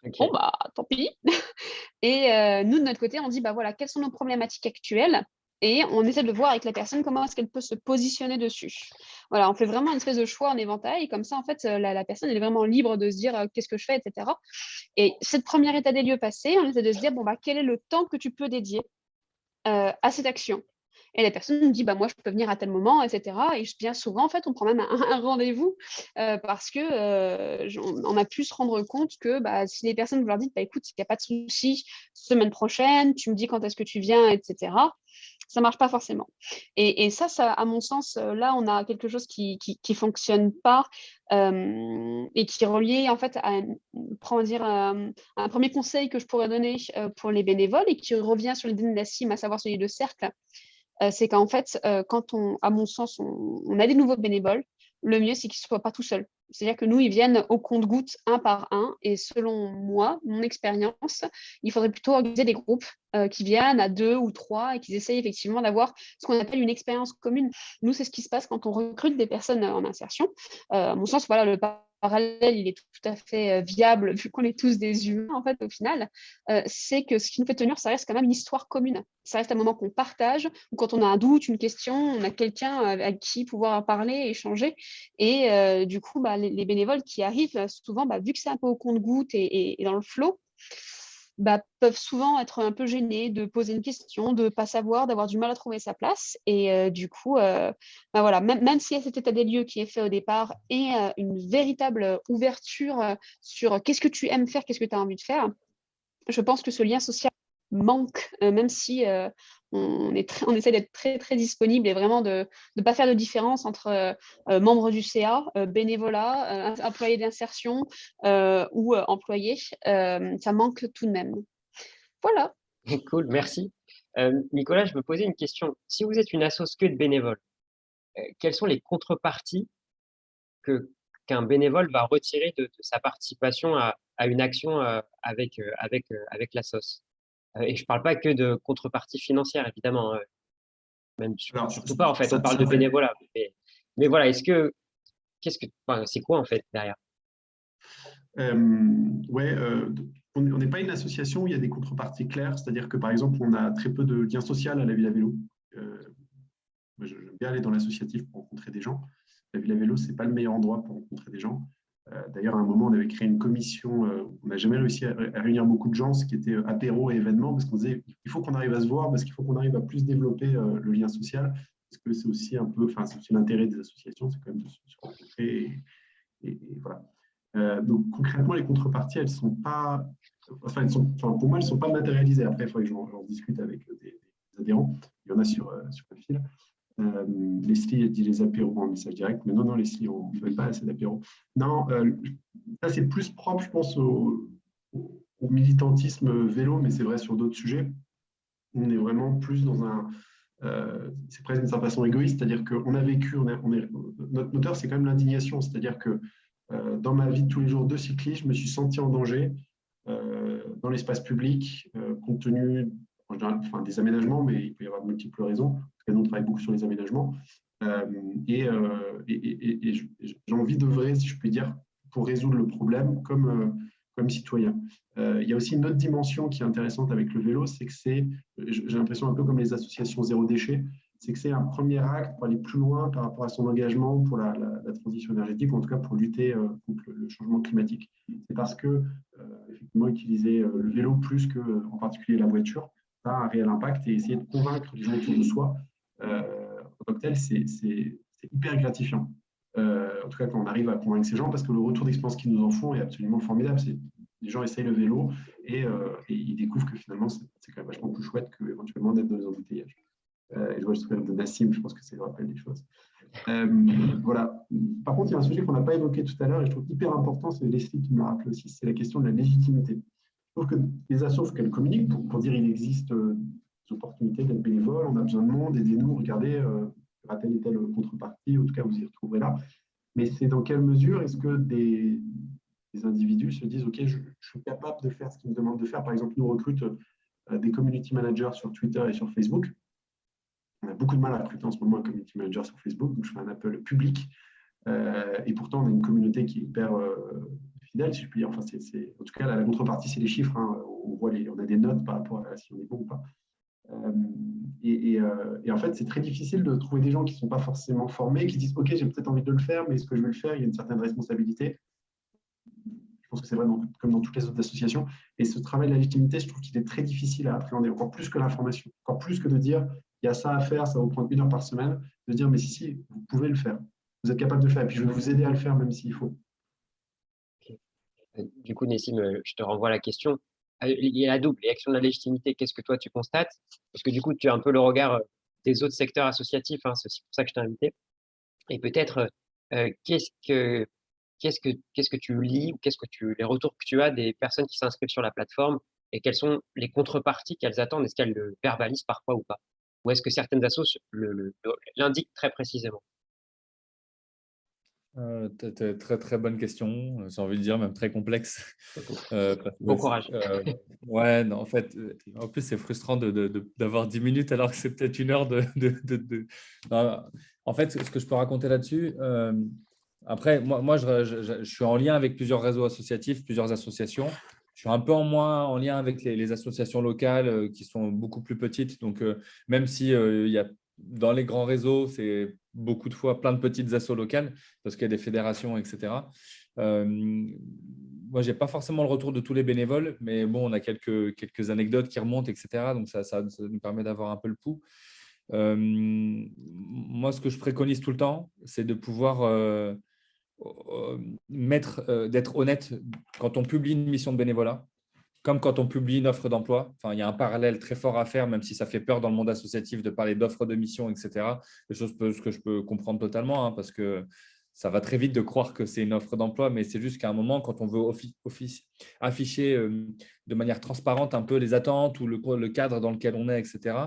Ok. Bon, tant pis. Et nous, de notre côté, on dit, voilà, quelles sont nos problématiques actuelles? Et on essaie de voir avec la personne comment est-ce qu'elle peut se positionner dessus. Voilà, on fait vraiment une espèce de choix en éventail. Et comme ça, en fait, la personne, elle est vraiment libre de se dire qu'est-ce que je fais, etc. Et cette première état des lieux passée, on essaie de se dire, quel est le temps que tu peux dédier à cette action? Et la personne nous dit, moi, je peux venir à tel moment, etc. Et bien souvent, en fait, on prend même un rendez-vous parce qu'on a pu se rendre compte que si les personnes vous leur dites, écoute, il n'y a pas de souci, semaine prochaine, tu me dis quand est-ce que tu viens, etc. Ça marche pas forcément. Et ça, à mon sens, là, on a quelque chose qui fonctionne pas et qui est relié en fait à un premier conseil que je pourrais donner pour les bénévoles et qui revient sur l'idée de Nassim, à savoir celui de cercle. C'est qu'en fait, quand à mon sens, on a des nouveaux bénévoles, le mieux, c'est qu'ils ne soient pas tout seuls. C'est-à-dire que nous, ils viennent au compte-gouttes, un par un. Et selon moi, mon expérience, il faudrait plutôt organiser des groupes qui viennent à 2 ou 3 et qui essayent effectivement d'avoir ce qu'on appelle une expérience commune. Nous, c'est ce qui se passe quand on recrute des personnes en insertion. À mon sens, voilà, le parallèle, il est tout à fait viable vu qu'on est tous des humains, en fait, au final. C'est que ce qui nous fait tenir, ça reste quand même une histoire commune. Ça reste un moment qu'on partage, ou quand on a un doute, une question, on a quelqu'un à qui pouvoir parler, échanger. Et du coup, les bénévoles qui arrivent, souvent, vu que c'est un peu au compte-gouttes et dans le flow, peuvent souvent être un peu gênés de poser une question, de ne pas savoir, d'avoir du mal à trouver sa place. Et du coup, voilà, même s'il y a cet état des lieux qui est fait au départ et une véritable ouverture sur qu'est-ce que tu aimes faire, qu'est-ce que tu as envie de faire, je pense que ce lien social manque, même si on essaie d'être très, très disponible et vraiment de ne pas faire de différence entre membres du CA, bénévolat, employés d'insertion ou employés. Ça manque tout de même. Voilà. Cool, merci. Nicolas, je me posais une question. Si vous êtes une association que de bénévoles, quelles sont les contreparties qu'un bénévole va retirer de sa participation à une action avec l'association? Et je ne parle pas que de contrepartie financière, évidemment. Même Alors, surtout pas, en fait. On parle de bénévolat. Mais voilà, c'est quoi, en fait, derrière? Ouais, on n'est pas une association où il y a des contreparties claires, c'est-à-dire que par exemple, on a très peu de lien social à la Villa Vélo. Moi, j'aime bien aller dans l'associatif pour rencontrer des gens. La Villa Vélo, ce n'est pas le meilleur endroit pour rencontrer des gens. D'ailleurs, à un moment, on avait créé une commission, on n'a jamais réussi à réunir beaucoup de gens, ce qui était apéro et événements, parce qu'on disait il faut qu'on arrive à se voir, parce qu'il faut qu'on arrive à plus développer le lien social, parce que c'est aussi un peu, c'est aussi l'intérêt des associations, c'est quand même de se rencontrer. Et voilà. Donc concrètement, les contreparties, elles sont pas, pour moi, elles ne sont pas matérialisées. Après, il faudrait que j'en discute avec des adhérents. Il y en a sur le fil. Leslie dit les apéros en message direct, mais non, Leslie, on ne fait pas assez d'apéros. Non, ça c'est plus propre, je pense, au militantisme vélo, mais c'est vrai sur d'autres sujets. On est vraiment plus dans c'est presque d'une certaine façon égoïste, c'est-à-dire qu'on a vécu, notre moteur, c'est quand même l'indignation, c'est-à-dire que dans ma vie de tous les jours de cycliste, je me suis senti en danger dans l'espace public, compte tenu en général, des aménagements, mais il peut y avoir de multiples raisons. Parce que nous, on travaille beaucoup sur les aménagements. Et j'ai envie d'œuvrer, si je puis dire, pour résoudre le problème comme citoyen. Il y a aussi une autre dimension qui est intéressante avec le vélo, c'est que j'ai l'impression un peu comme les associations zéro déchet, c'est que c'est un premier acte pour aller plus loin par rapport à son engagement pour la transition énergétique, ou en tout cas pour lutter contre le changement climatique. C'est parce que, effectivement, utiliser le vélo plus que, en particulier, la voiture, ça a un réel impact, et essayer de convaincre les gens autour de soi, en tant que tel, c'est hyper gratifiant. En tout cas, quand on arrive à convaincre ces gens, parce que le retour d'expérience qu'ils nous en font est absolument formidable. Les gens essayent le vélo et ils découvrent que finalement, c'est quand même vachement plus chouette qu'éventuellement d'être dans les embouteillages. Et je vois le sourire de Nassim, je pense que ça lui rappelle des choses. Voilà. Par contre, il y a un sujet qu'on n'a pas évoqué tout à l'heure et je trouve hyper important, c'est Leslie qui me l'a rappelé aussi, c'est la question de la légitimité. Je trouve que les assos, il faut qu'elles communiquent pour dire qu'il existe des opportunités d'être bénévole, on a besoin de monde, aidez-nous, regardez, il y aura telle et telle contrepartie, en tout cas, vous y retrouverez là. Mais c'est dans quelle mesure est-ce que des individus se disent « Ok, je suis capable de faire ce qu'ils me demandent de faire ». Par exemple, nous, on recrute des community managers sur Twitter et sur Facebook. On a beaucoup de mal à recruter en ce moment un community manager sur Facebook, donc je fais un appel public. Et pourtant, on a une communauté qui est hyper fidèle, si je puis dire. Enfin, en tout cas, la contrepartie, c'est les chiffres. Hein. On a des notes par rapport à si on est bon ou pas. Et en fait, c'est très difficile de trouver des gens qui ne sont pas forcément formés, qui disent « Ok, j'ai peut-être envie de le faire, mais est-ce que je vais le faire ?» Il y a une certaine responsabilité. Je pense que c'est vrai comme dans toutes les autres associations. Et ce travail de la légitimité, je trouve qu'il est très difficile à appréhender, encore plus que l'information, encore plus que de dire il y a ça à faire, ça va vous prendre 1 heure par semaine, de dire mais si, vous pouvez le faire, vous êtes capable de le faire, et puis je vais vous aider à le faire même s'il faut. Du coup, Nessim, je te renvoie la question. il y a la double, l'élection de la légitimité, qu'est-ce que toi tu constates? Parce que du coup, tu as un peu le regard des autres secteurs associatifs, hein, c'est aussi pour ça que je t'ai invité. Et peut-être, qu'est-ce que, qu'est-ce que tu lis ou les retours que tu as des personnes qui s'inscrivent sur la plateforme et quelles sont les contreparties qu'elles attendent? Est-ce qu'elles le verbalisent parfois ou pas? Ou est-ce que certaines assos l'indiquent très précisément? Très, très bonne question. J'ai envie de dire même très complexe. Parce Bon que, courage. ouais, non, en fait, en plus, c'est frustrant d'avoir 10 minutes alors que c'est peut-être 1 heure Non, en fait, ce que je peux raconter là-dessus, après, moi je suis en lien avec plusieurs réseaux associatifs, plusieurs associations. Je suis un peu moins en lien avec les associations locales qui sont beaucoup plus petites. Donc, même si il y a dans les grands réseaux, c'est beaucoup de fois plein de petites assos locales parce qu'il y a des fédérations, etc. Moi, je n'ai pas forcément le retour de tous les bénévoles, mais bon, on a quelques anecdotes qui remontent, etc. Donc, ça nous permet d'avoir un peu le pouls. Moi, ce que je préconise tout le temps, c'est de pouvoir d'être honnête quand on publie une mission de bénévolat, comme quand on publie une offre d'emploi. Enfin, il y a un parallèle très fort à faire, même si ça fait peur dans le monde associatif de parler d'offres de mission, etc. Des choses que je peux comprendre totalement, hein, parce que ça va très vite de croire que c'est une offre d'emploi, mais c'est juste qu'à un moment, quand on veut afficher de manière transparente un peu les attentes ou le cadre dans lequel on est, etc.,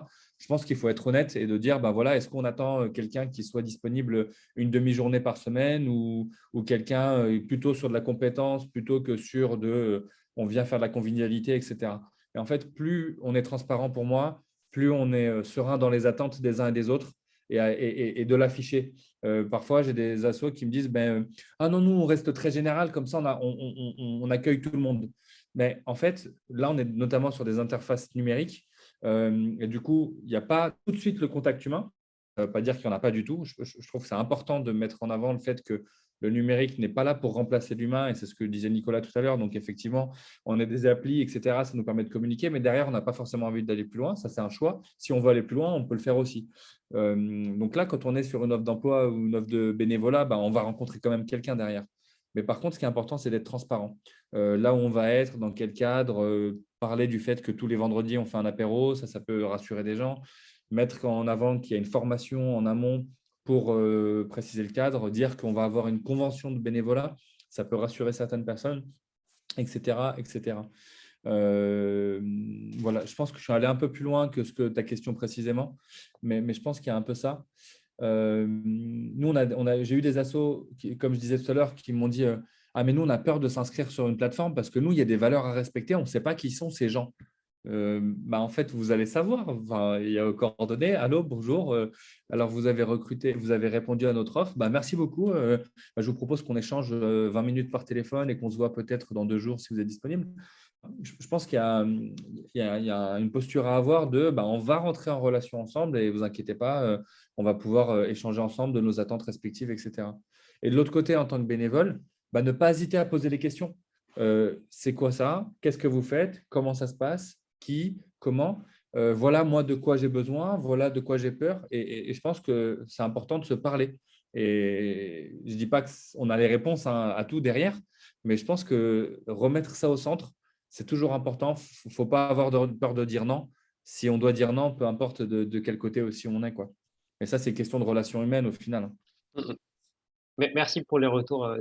je pense qu'il faut être honnête et de dire, ben voilà, est-ce qu'on attend quelqu'un qui soit disponible une demi-journée par semaine ou quelqu'un plutôt sur de la compétence plutôt que sur on vient faire de la convivialité, etc. Et en fait, plus on est transparent pour moi, plus on est serein dans les attentes des uns et des autres et de l'afficher. Parfois, j'ai des assos qui me disent ah non, nous, on reste très général, comme ça, on accueille tout le monde. Mais en fait, là, on est notamment sur des interfaces numériques. Et du coup, il n'y a pas tout de suite le contact humain. Pas dire qu'il n'y en a pas du tout. Je trouve que c'est important de mettre en avant le fait que le numérique n'est pas là pour remplacer l'humain, et c'est ce que disait Nicolas tout à l'heure. Donc, effectivement, on a des applis, etc. Ça nous permet de communiquer, mais derrière, on n'a pas forcément envie d'aller plus loin. Ça, c'est un choix. Si on veut aller plus loin, on peut le faire aussi. Donc là, quand on est sur une offre d'emploi ou une offre de bénévolat, on va rencontrer quand même quelqu'un derrière. Mais par contre, ce qui est important, c'est d'être transparent. Là où on va être, dans quel cadre, parler du fait que tous les vendredis, on fait un apéro, ça peut rassurer des gens. Mettre en avant qu'il y a une formation en amont pour préciser le cadre, dire qu'on va avoir une convention de bénévolat, ça peut rassurer certaines personnes, etc. etc. Voilà, je pense que je suis allé un peu plus loin que ce que ta question précisément, mais je pense qu'il y a un peu ça. Nous, j'ai eu des assos, comme je disais tout à l'heure, qui m'ont dit ah, mais nous, on a peur de s'inscrire sur une plateforme parce que nous, il y a des valeurs à respecter, on ne sait pas qui sont ces gens. En fait, vous allez savoir. Enfin, il y a aux coordonnées. Allô, bonjour. Alors, vous avez recruté, vous avez répondu à notre offre. Merci beaucoup. Je vous propose qu'on échange 20 minutes par téléphone et qu'on se voit peut-être dans 2 jours si vous êtes disponible. Je pense qu'il y a une posture à avoir on va rentrer en relation ensemble et vous inquiétez pas, on va pouvoir échanger ensemble de nos attentes respectives, etc. Et de l'autre côté, en tant que bénévole, ne pas hésiter à poser les questions. C'est quoi ça? Qu'est-ce que vous faites? Comment ça se passe? Qui? Comment? Voilà, moi, de quoi j'ai besoin. Voilà, de quoi j'ai peur. Et je pense que c'est important de se parler. Et je ne dis pas qu'on a les réponses à tout derrière, mais je pense que remettre ça au centre, c'est toujours important. Il ne faut pas avoir peur de dire non. Si on doit dire non, peu importe de quel côté aussi on est, quoi. Et ça, c'est question de relations humaines au final. Merci pour les retours,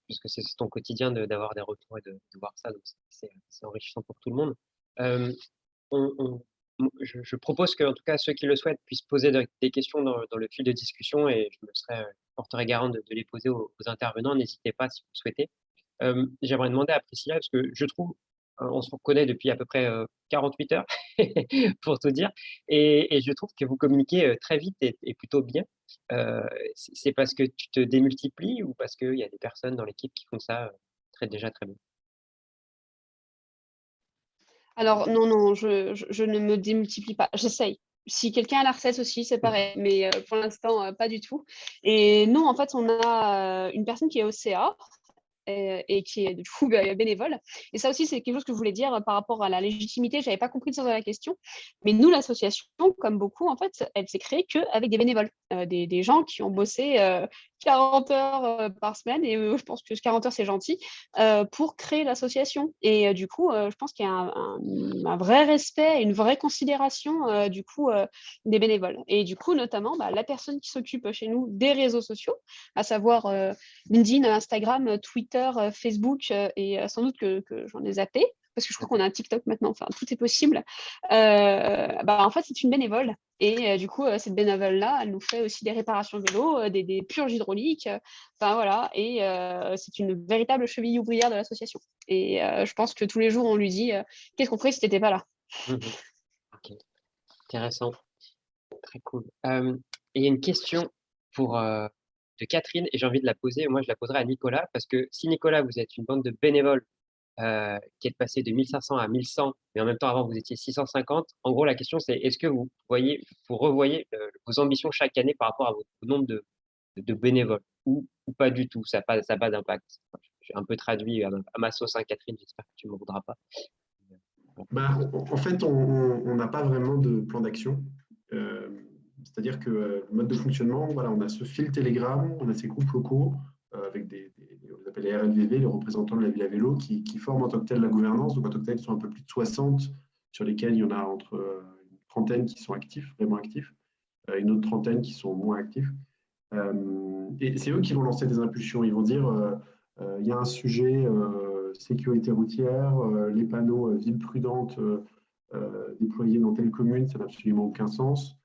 puisque c'est ton quotidien d'avoir des retours et de voir ça, donc c'est enrichissant pour tout le monde. Je propose que, en tout cas, ceux qui le souhaitent puissent poser des questions dans le fil de discussion et je porterai garant de les poser aux intervenants. N'hésitez pas si vous le souhaitez. J'aimerais demander à Priscilla, parce que je trouve, on se connaît depuis à peu près 48 heures, pour tout dire, et je trouve que vous communiquez très vite et plutôt bien. C'est parce que tu te démultiplies ou parce qu'il y a des personnes dans l'équipe qui font ça déjà très bien? Alors non, non, je ne me démultiplie pas. J'essaye. Si quelqu'un a la recette aussi, c'est pareil, mais pour l'instant, pas du tout. Et non, en fait, on a une personne qui est au CA et qui est du coup bénévole. Et ça aussi, c'est quelque chose que je voulais dire par rapport à la légitimité. Je n'avais pas compris le sens de la question. Mais nous, l'association, comme beaucoup, en fait, elle s'est créée qu'avec des bénévoles, des gens qui ont bossé 40 heures par semaine, et je pense que 40 heures, c'est gentil, pour créer l'association. Et du coup, je pense qu'il y a un vrai respect, une vraie considération du coup des bénévoles. Et du coup, notamment, la personne qui s'occupe chez nous des réseaux sociaux, à savoir LinkedIn, Instagram, Twitter, Facebook, et sans doute que j'en ai zappé, parce que je crois qu'on a un TikTok maintenant, enfin, tout est possible. En fait, c'est une bénévole. Et du coup, cette bénévole-là, elle nous fait aussi des réparations vélo, des purges hydrauliques. Enfin, voilà. Et c'est une véritable cheville ouvrière de l'association. Et je pense que tous les jours, on lui dit qu'est-ce qu'on ferait si tu n'étais pas là. Mhm. Ok, intéressant, très cool. Et il y a une question pour, de Catherine, et j'ai envie de la poser. Moi, je la poserai à Nicolas, parce que si Nicolas, vous êtes une bande de bénévoles qui êtes passé de 1500 à 1100, mais en même temps, avant, vous étiez 650. En gros, la question, c'est est-ce que vous revoyez vos ambitions chaque année par rapport à au nombre de bénévoles, ou pas du tout, ça n'a pas d'impact. J'ai un peu traduit à ma sauce, hein, Catherine, j'espère que tu ne me voudras pas. En fait, on n'a pas vraiment de plan d'action. Euh, C'est-à-dire que le mode de fonctionnement, voilà, on a ce fil Telegram, on a ces groupes locaux avec on appelle les RLVV, les représentants de la ville à vélo, qui forment en tant que tel la gouvernance. Donc en tant que tel, ils sont un peu plus de 60, sur lesquels il y en a entre une trentaine qui sont actifs, vraiment actifs, une autre trentaine qui sont moins actifs. Et c'est eux qui vont lancer des impulsions. Ils vont dire, il y a un sujet sécurité routière, les panneaux ville prudente déployés dans telle commune, ça n'a absolument aucun sens.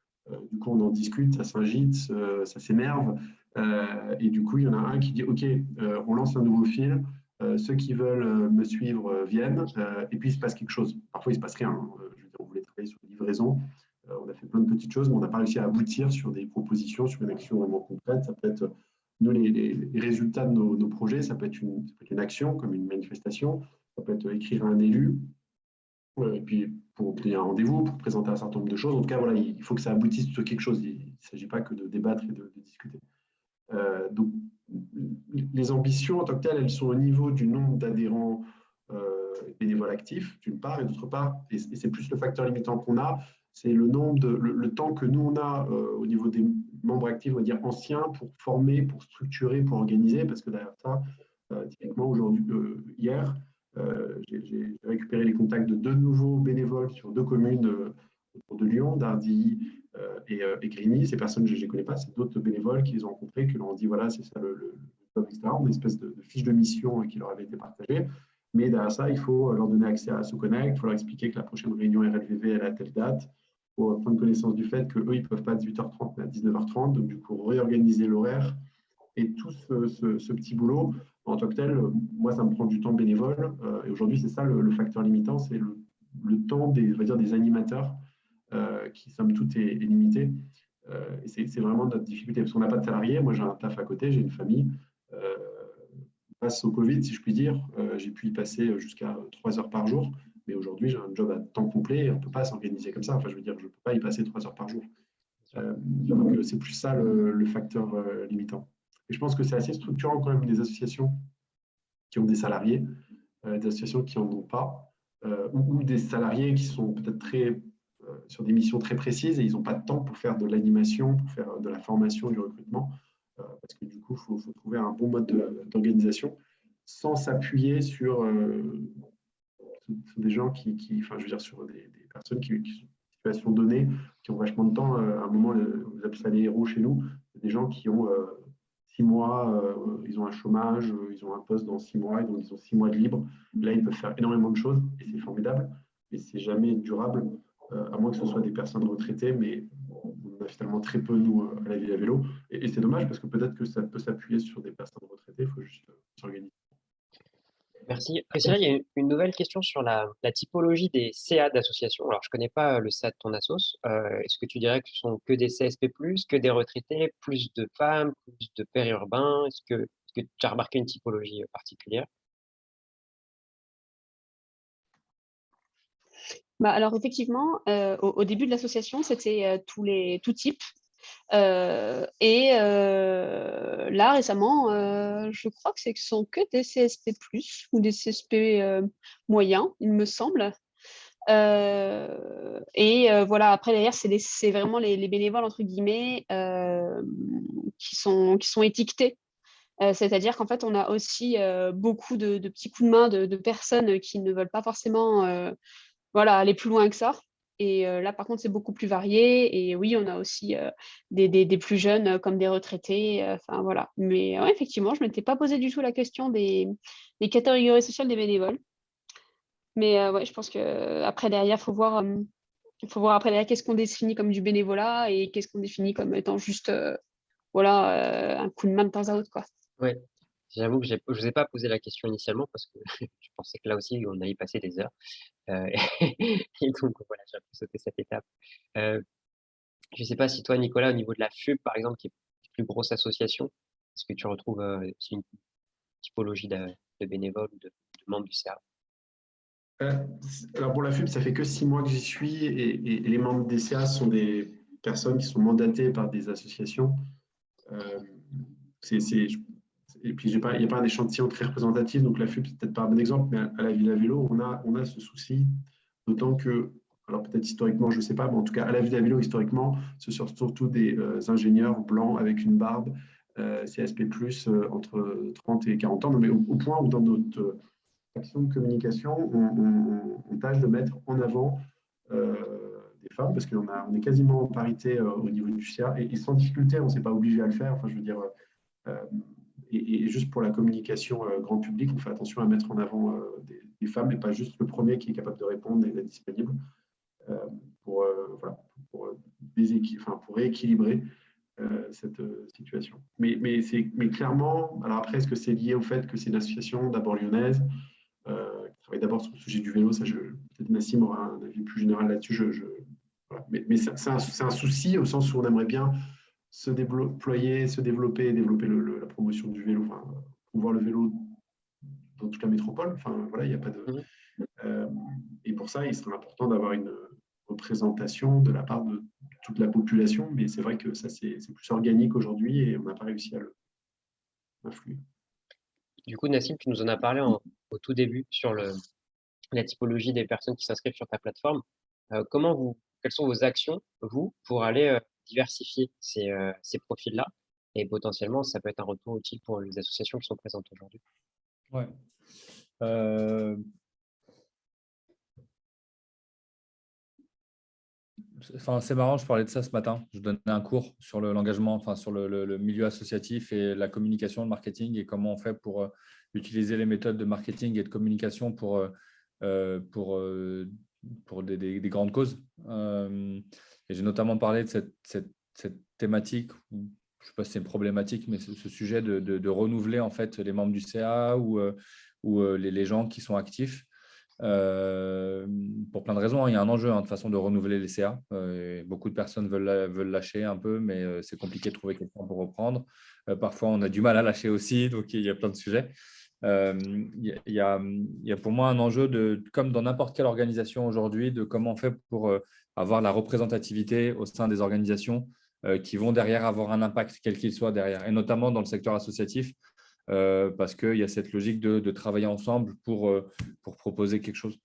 Du coup, on en discute, ça s'agite, ça s'énerve. Et du coup, il y en a un qui dit, OK, on lance un nouveau fil. Ceux qui veulent me suivre viennent, et puis il se passe quelque chose. Parfois, il ne se passe rien, hein. Je veux dire, on voulait travailler sur la livraison. On a fait plein de petites choses, mais on n'a pas réussi à aboutir sur des propositions, sur une action vraiment concrète. Ça peut être, nous, les résultats de nos projets, ça peut être une action, comme une manifestation. Ça peut être écrire à un élu, et puis pour obtenir un rendez-vous, pour présenter un certain nombre de choses. En tout cas, voilà, il faut que ça aboutisse sur quelque chose. Il ne s'agit pas que de débattre et de discuter. Donc, les ambitions en tant que telles, elles sont au niveau du nombre d'adhérents bénévoles actifs, d'une part, et d'autre part, et c'est plus le facteur limitant qu'on a, c'est le nombre le temps que nous on a au niveau des membres actifs, on va dire anciens, pour former, pour structurer, pour organiser, parce que derrière ça, typiquement aujourd'hui, hier, j'ai récupéré les contacts de deux nouveaux bénévoles sur deux communes autour de Lyon, d'Ardilly et Grigny. Ces personnes, je ne les connais pas, c'est d'autres bénévoles qui les ont rencontrés, qui leur ont dit voilà, c'est ça le job, etc. On a une espèce de fiche de mission qui leur avait été partagée. Mais derrière ça, il faut leur donner accès à SoConnect, il faut leur expliquer que la prochaine réunion RLVV elle est à telle date, pour prendre connaissance du fait qu'eux, ils ne peuvent pas à 18h30, mais à 19h30. Donc, du coup, réorganiser l'horaire. Et tout ce petit boulot, en tant que tel, moi, ça me prend du temps bénévole. Et aujourd'hui, c'est ça le facteur limitant, c'est le temps on va dire, des animateurs qui, somme toute, est limité. Et c'est vraiment notre difficulté, parce qu'on n'a pas de salariés. Moi, j'ai un taf à côté, j'ai une famille. Face au Covid, si je puis dire, j'ai pu y passer jusqu'à 3 heures par jour. Mais aujourd'hui, j'ai un job à temps complet et on ne peut pas s'organiser comme ça. Enfin, je veux dire, je ne peux pas y passer 3 heures par jour. Donc, c'est plus ça le facteur limitant. Et je pense que c'est assez structurant quand même des associations qui ont des salariés, des associations qui n'en ont pas, ou des salariés qui sont peut-être sur des missions très précises et ils n'ont pas de temps pour faire de l'animation, pour faire de la formation, du recrutement, parce que du coup, il faut trouver un bon mode d'organisation sans s'appuyer sur des gens enfin, je veux dire, sur des personnes qui sont en situation donnée, qui ont vachement de temps. À un moment, vous appelez ça les héros chez nous, des gens qui ont 6 mois, ils ont un chômage, ils ont un poste dans 6 mois, et donc ils ont 6 mois de libre. Là, ils peuvent faire énormément de choses et c'est formidable, mais c'est jamais durable, à moins que ce soit des personnes retraitées, mais on a finalement très peu, nous, à la ville à vélo. Et c'est dommage parce que peut-être que ça peut s'appuyer sur des personnes retraitées, il faut juste s'organiser. Merci. Priscilla, il y a une nouvelle question sur la typologie des CA d'association. Alors, je ne connais pas le CA de ton assos. Est-ce que tu dirais que ce sont que des CSP+, que des retraités, plus de femmes, plus de périurbains? Est-ce que tu as remarqué une typologie particulière? Alors effectivement, au début de l'association, c'était tout type. Là, récemment, je crois que ce sont que des CSP+, ou des CSP moyens, il me semble. Voilà, après, derrière, c'est vraiment les bénévoles, entre guillemets, qui sont étiquetés. C'est-à-dire qu'en fait, on a aussi beaucoup de petits coups de main de personnes qui ne veulent pas forcément voilà, aller plus loin que ça. Et là, par contre, c'est beaucoup plus varié. Et oui, on a aussi des plus jeunes comme des retraités. Enfin, voilà. Mais ouais, effectivement, je ne m'étais pas posé du tout la question des catégories sociales des bénévoles. Mais ouais, je pense qu'après, derrière, il faut voir après derrière qu'est-ce qu'on définit comme du bénévolat et qu'est-ce qu'on définit comme étant juste voilà, un coup de main de temps à autre, quoi. Ouais, j'avoue que je ne vous ai pas posé la question initialement parce que je pensais que là aussi, on allait y passer des heures. Euh, et donc, voilà, j'ai un peu sauté cette étape. Euh, je ne sais pas si toi, Nicolas, au niveau de la FUB, par exemple, qui est la plus grosse association, est-ce que tu retrouves aussi une typologie de bénévoles ou de membres du CA? Alors pour la FUB, ça fait que 6 mois que j'y suis et les membres des CA sont des personnes qui sont mandatées par des associations. Euh, et puis, il n'y a pas un échantillon très représentatif, donc la FUB, c'est peut-être pas un bon exemple, mais à la Villa Vélo, on a ce souci, d'autant que, alors peut-être historiquement, je ne sais pas, mais en tout cas, à la Villa Vélo, historiquement, ce sont surtout des ingénieurs blancs avec une barbe, CSP+, entre 30 et 40 ans, non, mais au point où dans notre action de communication, on tâche de mettre en avant des femmes, parce on est quasiment en parité au niveau du CA, et sans difficulté, on ne s'est pas obligé à le faire. Enfin, je veux dire, euh, et juste pour la communication grand public, on fait attention à mettre en avant des femmes, et pas juste le premier qui est capable de répondre et d'être disponible euh, voilà, pour rééquilibrer cette situation. Mais clairement, alors après, est-ce que c'est lié au fait que c'est une association d'abord lyonnaise qui travaille d'abord sur le sujet du vélo? Peut-être Nassim aura un avis plus général là-dessus. Voilà. Mais c'est un souci au sens où on aimerait bien se déployer, se développer, développer la promotion du vélo, enfin, promouvoir le vélo dans toute la métropole. Enfin, voilà, il n'y a pas de. Mhm. Euh, et pour ça, il serait important d'avoir une représentation de la part de toute la population, mais c'est vrai que ça, c'est plus organique aujourd'hui et on n'a pas réussi à influer. Du coup, Nassim, tu nous en as parlé au tout début sur la typologie des personnes qui s'inscrivent sur ta plateforme. Quelles sont vos actions, vous, pour aller diversifier ces profils-là? Et potentiellement, ça peut être un retour utile pour les associations qui sont présentes aujourd'hui. Ouais. Enfin, c'est marrant, je parlais de ça ce matin. Je donnais un cours sur l'engagement, enfin, sur le milieu associatif et la communication, le marketing et comment on fait pour utiliser les méthodes de marketing et de communication pour des grandes causes. Et j'ai notamment parlé de cette thématique, je ne sais pas si c'est une problématique, mais ce sujet de renouveler en fait les membres du CA ou les gens qui sont actifs. Pour plein de raisons, hein. Il y a un enjeu de toute façon de renouveler les CA. Beaucoup de personnes veulent lâcher un peu, mais c'est compliqué de trouver quelqu'un pour reprendre. Parfois, on a du mal à lâcher aussi, donc il y a plein de sujets. Il y a pour moi un enjeu, comme dans n'importe quelle organisation aujourd'hui, de comment on fait pour avoir la représentativité au sein des organisations qui vont derrière avoir un impact, quel qu'il soit derrière, et notamment dans le secteur associatif. Parce qu'il y a cette logique de travailler ensemble pour proposer quelque chose.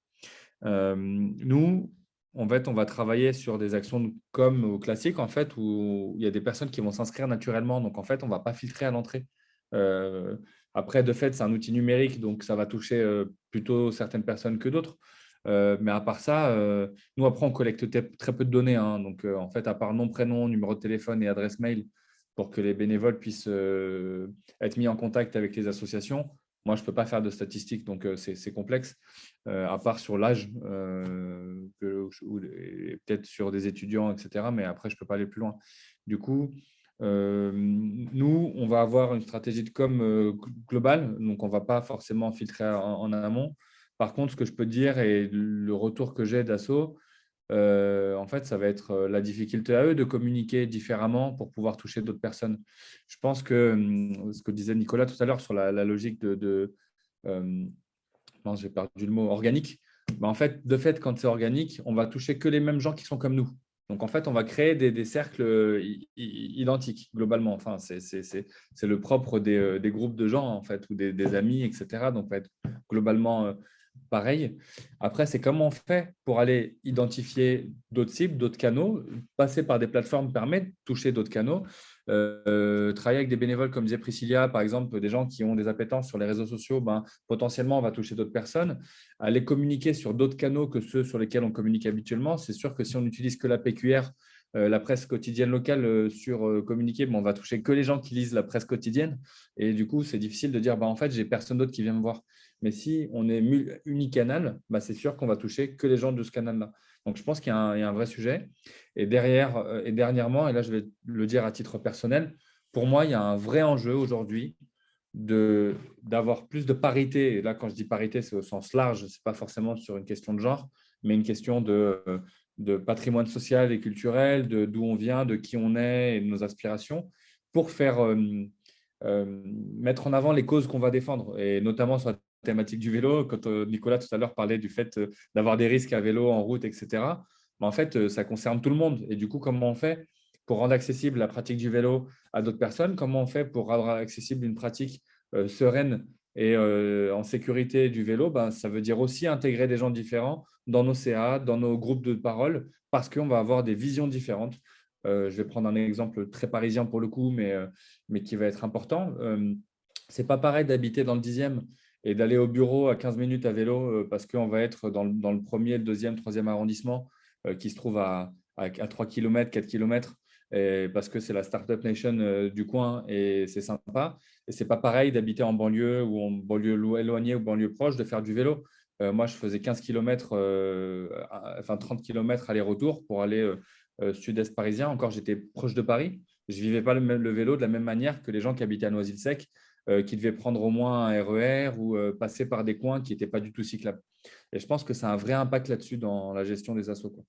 Nous, en fait, on va travailler sur des actions comme au classique, en fait, où il y a des personnes qui vont s'inscrire naturellement. Donc, en fait, on ne va pas filtrer à l'entrée. Après, de fait, c'est un outil numérique, donc ça va toucher plutôt certaines personnes que d'autres. Mais à part ça, nous, après, on collecte très peu de données, hein. Donc, en fait, à part nom, prénom, numéro de téléphone et adresse mail, pour que les bénévoles puissent être mis en contact avec les associations. Moi, je ne peux pas faire de statistiques, donc c'est complexe, à part sur l'âge, ou peut-être sur des étudiants, etc. Mais après, je ne peux pas aller plus loin. Du coup, nous, on va avoir une stratégie de com globale, donc on ne va pas forcément filtrer en amont. Par contre, ce que je peux dire et le retour que j'ai d'Asso, en fait, ça va être la difficulté à eux de communiquer différemment pour pouvoir toucher d'autres personnes. Je pense que ce que disait Nicolas tout à l'heure sur la logique non, j'ai perdu le mot, organique. En fait, de fait, quand c'est organique, on va toucher que les mêmes gens qui sont comme nous. Donc, en fait, on va créer des cercles identiques, globalement. Enfin, c'est le propre des groupes de gens, en fait, ou des amis, etc. Donc, on va être globalement pareil. Après, c'est comment on fait pour aller identifier d'autres cibles, d'autres canaux. Passer par des plateformes permet de toucher d'autres canaux. Travailler avec des bénévoles, comme disait Priscilla, par exemple, des gens qui ont des appétences sur les réseaux sociaux, potentiellement, on va toucher d'autres personnes. Aller communiquer sur d'autres canaux que ceux sur lesquels on communique habituellement. C'est sûr que si on n'utilise que la PQR, la presse quotidienne locale sur communiquer, on va toucher que les gens qui lisent la presse quotidienne. Et du coup, c'est difficile de dire, en fait, j'ai personne d'autre qui vient me voir. Mais si on est unicanal, c'est sûr qu'on va toucher que les gens de ce canal-là. Donc, je pense qu'il y a un vrai sujet. Et dernièrement, et là, je vais le dire à titre personnel, pour moi, il y a un vrai enjeu aujourd'hui d'avoir plus de parité. Et là, quand je dis parité, c'est au sens large, ce n'est pas forcément sur une question de genre, mais une question de patrimoine social et culturel, d'où on vient, de qui on est et de nos aspirations, pour faire mettre en avant les causes qu'on va défendre, et notamment sur la thématique du vélo. Quand Nicolas tout à l'heure parlait du fait d'avoir des risques à vélo en route, etc., en fait, ça concerne tout le monde. Et du coup, comment on fait pour rendre accessible la pratique du vélo à d'autres personnes? Comment on fait pour rendre accessible une pratique sereine et en sécurité du vélo? Ça veut dire aussi intégrer des gens différents dans nos CA, dans nos groupes de parole, parce qu'on va avoir des visions différentes. Je vais prendre un exemple très parisien pour le coup, mais qui va être important. Ce n'est pas pareil d'habiter dans le 10e et d'aller au bureau à 15 minutes à vélo parce qu'on va être dans le premier, le deuxième, troisième arrondissement qui se trouve à 3 km, 4 km, parce que c'est la Startup Nation du coin et c'est sympa. Et ce n'est pas pareil d'habiter en banlieue ou en banlieue éloignée ou banlieue proche, de faire du vélo. Moi, je faisais 15 km, 30 km aller-retour pour aller sud-est parisien. Encore, j'étais proche de Paris. Je ne vivais pas le vélo de la même manière que les gens qui habitaient à Noisy-le-Sec, qui devaient prendre au moins un RER ou passer par des coins qui n'étaient pas du tout cyclables. Et je pense que ça a un vrai impact là-dessus dans la gestion des assos, quoi.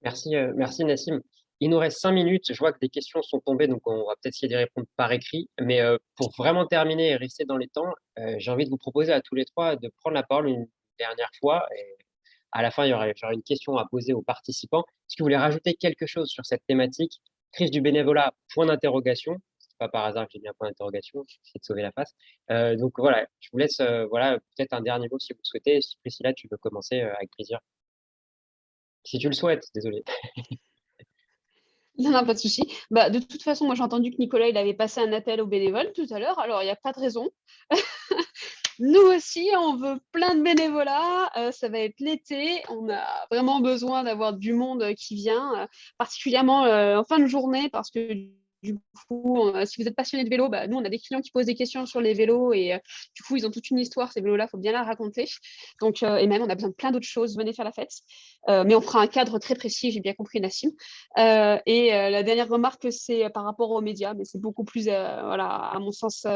Merci Nassim. Il nous reste 5 minutes. Je vois que des questions sont tombées, donc on va peut-être essayer d'y répondre par écrit. Mais pour vraiment terminer et rester dans les temps, j'ai envie de vous proposer à tous les trois de prendre la parole une dernière fois. Et à la fin, j'aurai une question à poser aux participants. Est-ce que vous voulez rajouter quelque chose sur cette thématique? Crise du bénévolat, point d'interrogation. C'est pas par hasard que j'ai mis un point d'interrogation. J'essaie de sauver la face. Donc voilà, je vous laisse peut-être un dernier mot si vous le souhaitez. Si Priscilla, tu veux commencer avec plaisir. Si tu le souhaites, désolé. Non, non, pas de souci. De toute façon, moi j'ai entendu que Nicolas il avait passé un appel aux bénévoles tout à l'heure, alors il n'y a pas de raison. Nous aussi, on veut plein de bénévolats. Ça va être l'été. On a vraiment besoin d'avoir du monde qui vient, particulièrement en fin de journée, parce que du coup, si vous êtes passionné de vélo, nous, on a des clients qui posent des questions sur les vélos et du coup, ils ont toute une histoire, ces vélos-là, il faut bien la raconter. Donc, et même, on a besoin de plein d'autres choses. Venez faire la fête. Mais on fera un cadre très précis, j'ai bien compris, Nassim. La dernière remarque, c'est par rapport aux médias, mais c'est beaucoup plus, à mon sens,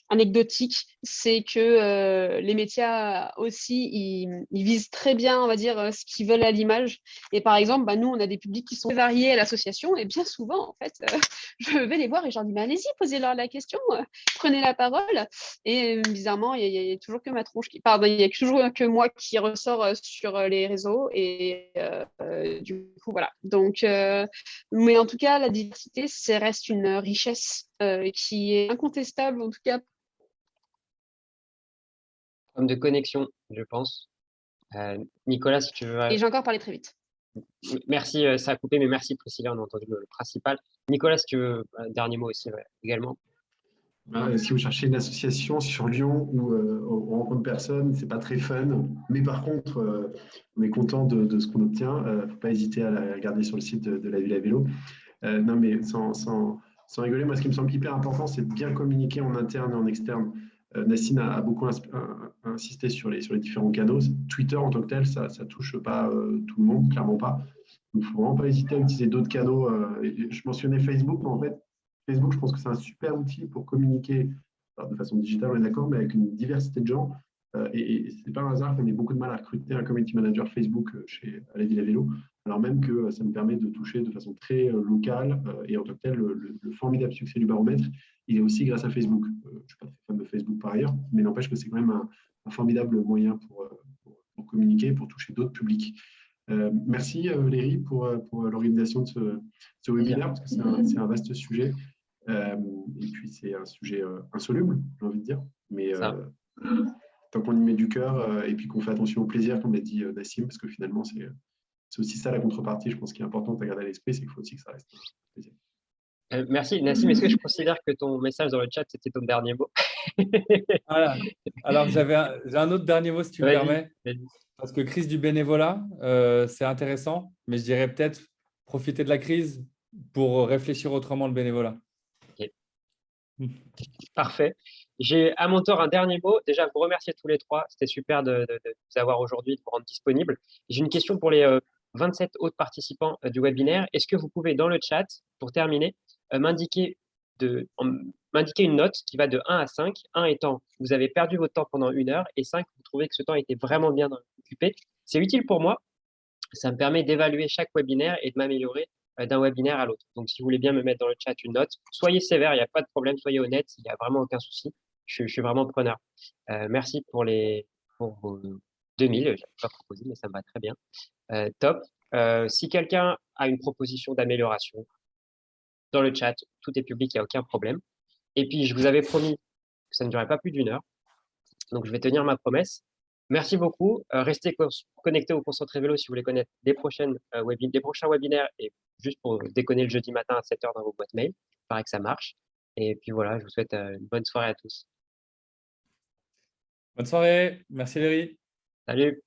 anecdotique, c'est que les médias aussi, ils visent très bien, on va dire, ce qu'ils veulent à l'image. Et par exemple, nous, on a des publics qui sont très variés à l'association, et bien souvent, en fait, je vais les voir et je leur dis, mais allez-y, posez-leur la question, prenez la parole. Et bizarrement, il y a toujours que ma tronche pardon, il y a toujours que moi qui ressort sur les réseaux. Et du coup, voilà. Donc, mais en tout cas, la diversité, ça reste une richesse qui est incontestable, en tout cas. Homme de connexion, je pense. Nicolas, si tu veux. Et j'ai encore parlé très vite. Merci, ça a coupé, mais merci Priscilla, on a entendu le principal. Nicolas, si tu veux, un dernier mot aussi, également. Si vous cherchez une association sur Lyon où on rencontre personne, c'est pas très fun. Mais par contre, on est content de ce qu'on obtient. Faut pas hésiter à la regarder sur le site de la Ville à Vélo. Non, mais sans rigoler, moi, ce qui me semble hyper important, c'est de bien communiquer en interne et en externe. Nassim a beaucoup insisté sur les différents canaux. Twitter, en tant que tel, ça touche pas tout le monde, clairement pas. Il ne faut vraiment pas hésiter à utiliser d'autres canaux. Je mentionnais Facebook, mais en fait, Facebook, je pense que c'est un super outil pour communiquer de façon digitale, on est d'accord, mais avec une diversité de gens. Et ce n'est pas un hasard qu'on ait beaucoup de mal à recruter un community manager Facebook à la Ville à Vélo, alors même que ça me permet de toucher de façon très locale. Et en tant que tel, le formidable succès du baromètre, il est aussi grâce à Facebook. Je ne suis pas très fan de Facebook par ailleurs, mais n'empêche que c'est quand même un formidable moyen pour communiquer, pour toucher d'autres publics. Merci Léry pour l'organisation de ce webinaire, parce que c'est un vaste sujet. Et puis c'est un sujet insoluble, j'ai envie de dire. Mais tant qu'on y met du cœur et puis qu'on fait attention au plaisir, comme l'a dit Nassim, parce que finalement, c'est aussi ça la contrepartie, je pense, qui est importante à garder à l'esprit, c'est qu'il faut aussi que ça reste un plaisir. Merci. Nassim, est-ce que je considère que ton message dans le chat, c'était ton dernier mot? Voilà. Alors, j'ai un autre dernier mot, si tu me Vas-y, permets, vas-y. parce que crise du bénévolat, c'est intéressant, mais je dirais peut-être profiter de la crise pour réfléchir autrement le bénévolat. Ok. Parfait. J'ai à mon tour un dernier mot. Déjà, vous remercier tous les trois. C'était super de vous avoir aujourd'hui, de vous rendre disponible. J'ai une question pour les 27 autres participants du webinaire. Est-ce que vous pouvez, dans le chat, pour terminer, m'indiquer m'indiquer une note qui va de 1 à 5, 1 étant vous avez perdu votre temps pendant 1 heure et 5, vous trouvez que ce temps était vraiment bien occupé. C'est utile pour moi. Ça me permet d'évaluer chaque webinaire et de m'améliorer d'un webinaire à l'autre. Donc, si vous voulez bien me mettre dans le chat une note, soyez sévère, il n'y a pas de problème, soyez honnête, il n'y a vraiment aucun souci. Je suis vraiment preneur. Merci pour vos 2000, je n'avais pas proposé, mais ça me va très bien. Top. Si quelqu'un a une proposition d'amélioration, dans le chat, tout est public, il n'y a aucun problème. Et puis, je vous avais promis que ça ne durait pas plus d'1 heure. Donc, je vais tenir ma promesse. Merci beaucoup. Restez connectés au Concentré Vélo si vous voulez connaître des prochains webinaires et juste pour déconner le jeudi matin à 7 h dans vos boîtes mail. Il paraît que ça marche. Et puis voilà, je vous souhaite une bonne soirée à tous. Bonne soirée. Merci, Léry. Salut!